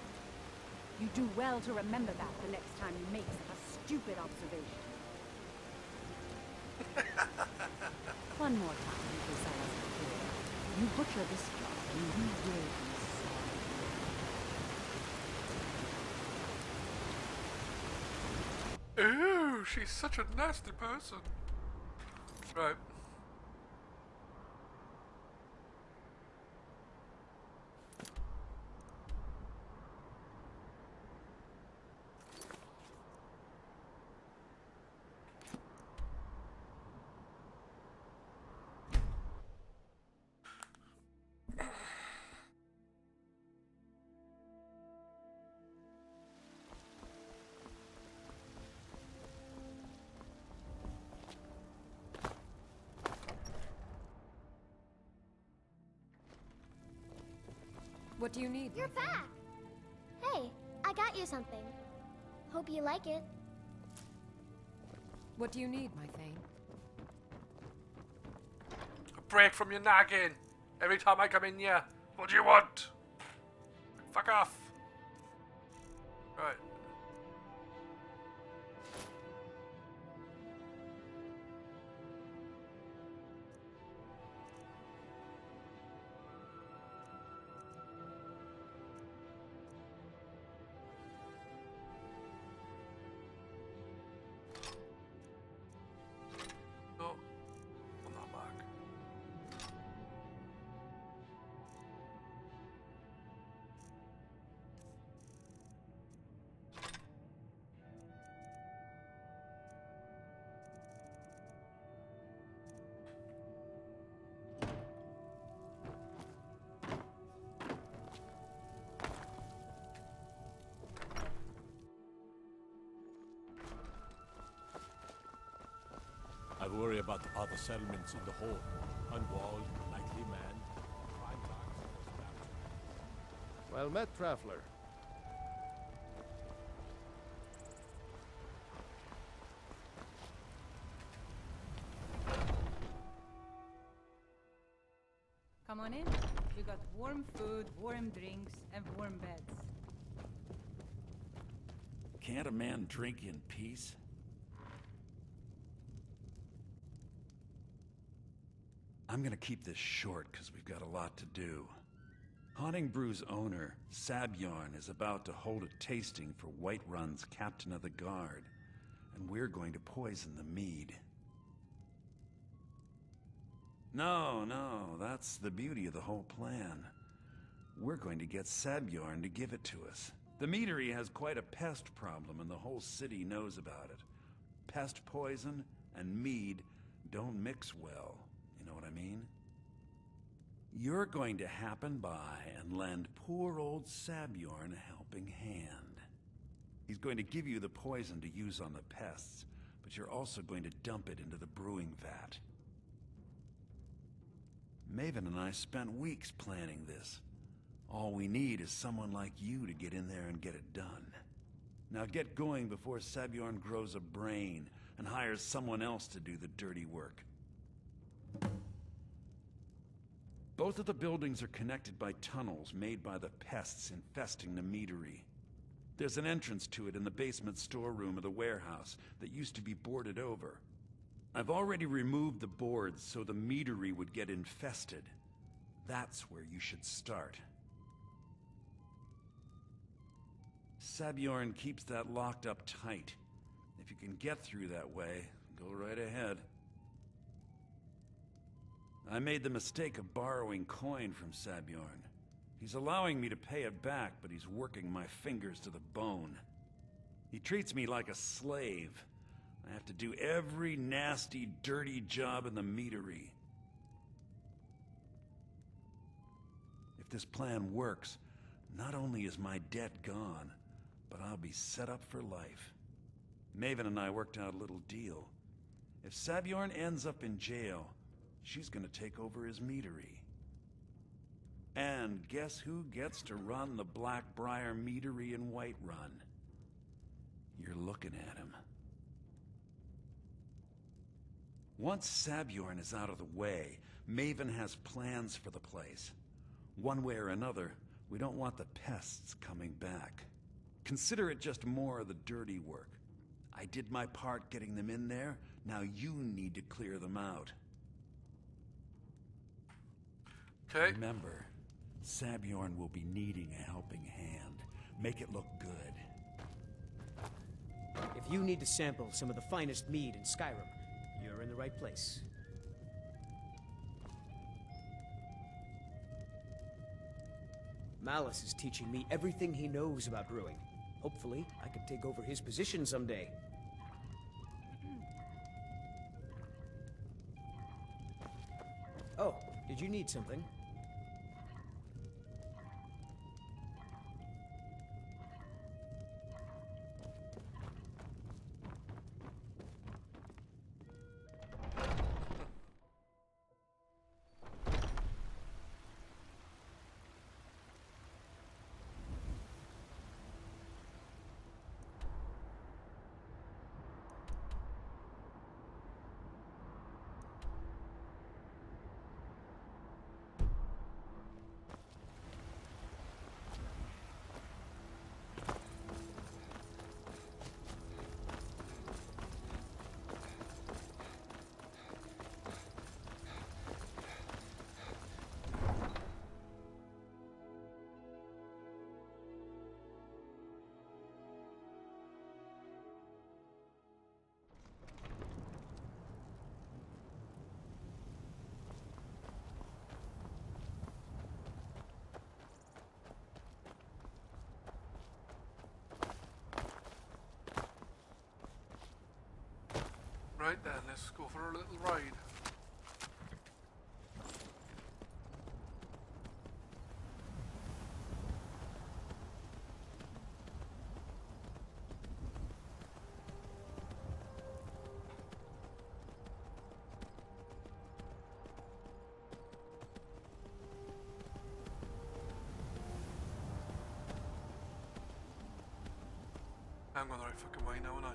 You do well to remember that the next time you make such a stupid observation. One more time, in case I wasn't clear. You butcher this job and you will be sorry. Ooh, she's such a nasty person. Right. What do you need? You're back! Hey, I got you something. Hope you like it. What do you need, my Thane? A break from your nagging. Every time I come in here. What do you want? Fuck off. Right. I worry about other settlements in the Horde. Unwalled, lightly manned, crime bards. Well met, traveler. Come on in. We got warm food, warm drinks, and warm beds. Can't a man drink in peace? I'm gonna keep this short because we've got a lot to do. Haunting Brew's owner, Sabjorn, is about to hold a tasting for Whiterun's Captain of the Guard, and we're going to poison the mead. No, that's the beauty of the whole plan. We're going to get Sabjorn to give it to us. The meadery has quite a pest problem, and the whole city knows about it. Pest poison and mead don't mix well, you know what I mean? You're going to happen by and lend poor old Sabjorn a helping hand. He's going to give you the poison to use on the pests, but you're also going to dump it into the brewing vat. Maven and I spent weeks planning this. All we need is someone like you to get in there and get it done. Now get going before Sabjorn grows a brain and hires someone else to do the dirty work. Both of the buildings are connected by tunnels made by the pests infesting the meadery. There's an entrance to it in the basement storeroom of the warehouse that used to be boarded over. I've already removed the boards so the meadery would get infested. That's where you should start. Sabjorn keeps that locked up tight. If you can get through that way, go right ahead. I made the mistake of borrowing coin from Sabjorn. He's allowing me to pay it back, but he's working my fingers to the bone. He treats me like a slave. I have to do every nasty, dirty job in the meadery. If this plan works, not only is my debt gone, but I'll be set up for life. Maven and I worked out a little deal. If Sabjorn ends up in jail, she's gonna take over his meadery. And guess who gets to run the Blackbriar meadery in Whiterun? You're looking at him. Once Sabjorn is out of the way, Maven has plans for the place. One way or another, we don't want the pests coming back. Consider it just more of the dirty work. I did my part getting them in there, now you need to clear them out. Okay. Remember, Sabjorn will be needing a helping hand. Make it look good. If you need to sample some of the finest mead in Skyrim, you're in the right place. Malice is teaching me everything he knows about brewing. Hopefully, I can take over his position someday. Oh, did you need something? Right then, let's go for a little ride. I'm going the right fucking way now, aren't I?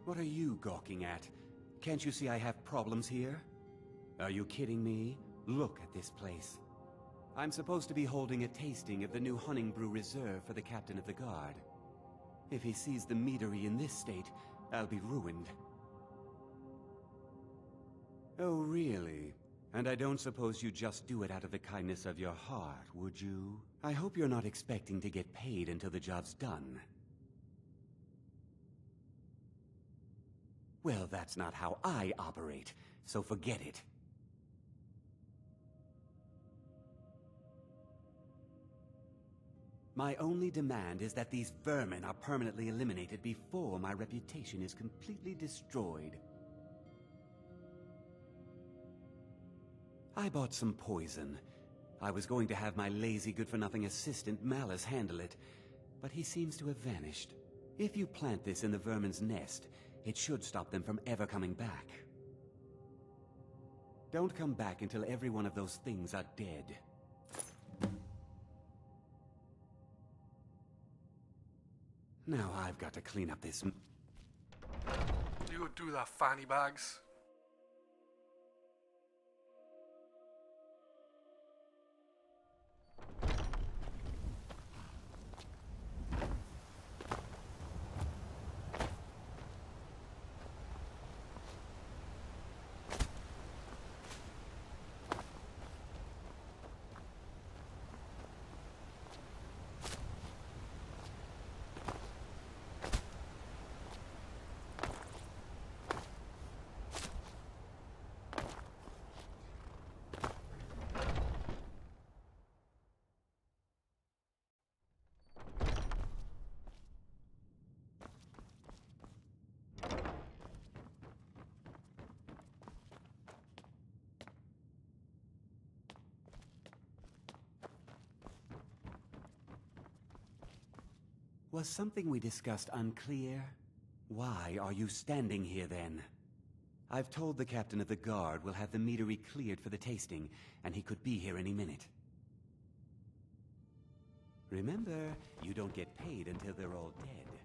What are you gawking at? Can't you see I have problems here? Are you kidding me? Look at this place. I'm supposed to be holding a tasting of the new Hunting Brew Reserve for the Captain of the Guard. If he sees the meadery in this state, I'll be ruined. Oh, really? And I don't suppose you just do it out of the kindness of your heart, would you? I hope you're not expecting to get paid until the job's done. Well, that's not how I operate, so forget it. My only demand is that these vermin are permanently eliminated before my reputation is completely destroyed. I bought some poison. I was going to have my lazy, good-for-nothing assistant Malice handle it, but he seems to have vanished. If you plant this in the vermin's nest, it should stop them from ever coming back. Don't come back until every one of those things are dead. Now I've got to clean up this... You go do that, fanny bags. Was something we discussed unclear? Why are you standing here then? I've told the captain of the guard we'll have the meadery cleared for the tasting, and he could be here any minute. Remember, you don't get paid until they're all dead.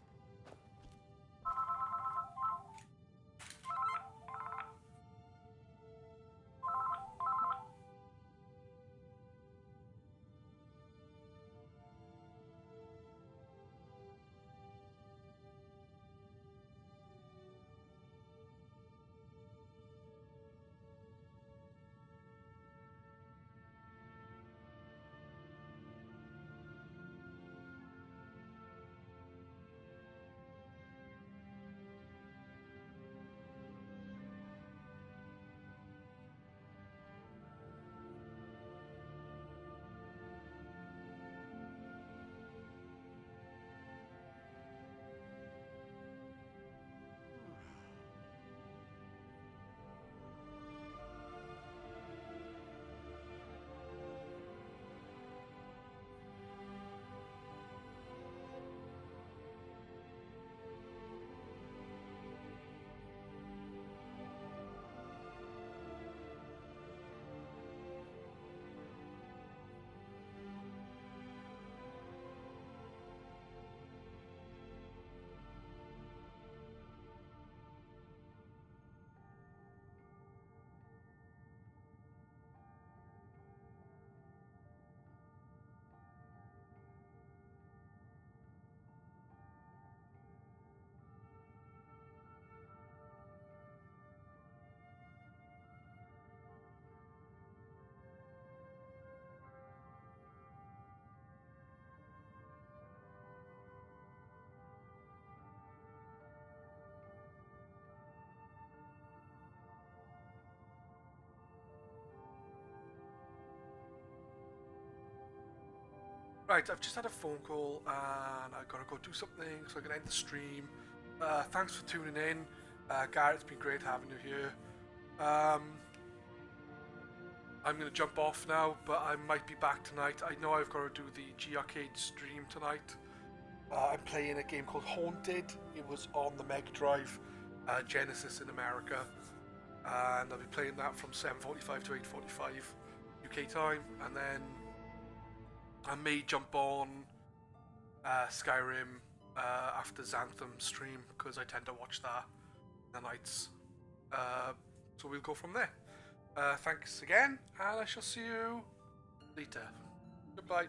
Right, I've just had a phone call and I've got to go do something so I can end the stream. Thanks for tuning in. Garrett, it's been great having you here. I'm going to jump off now, but I might be back tonight. I know I've got to do the G-Arcade stream tonight. I'm playing a game called Haunted. It was on the Mega Drive, Genesis in America. And I'll be playing that from 7:45 to 8:45 UK time. And then I may jump on Skyrim after Xanthem stream, because I tend to watch that. nanites. So we'll go from there. Thanks again, and I shall see you later. Goodbye.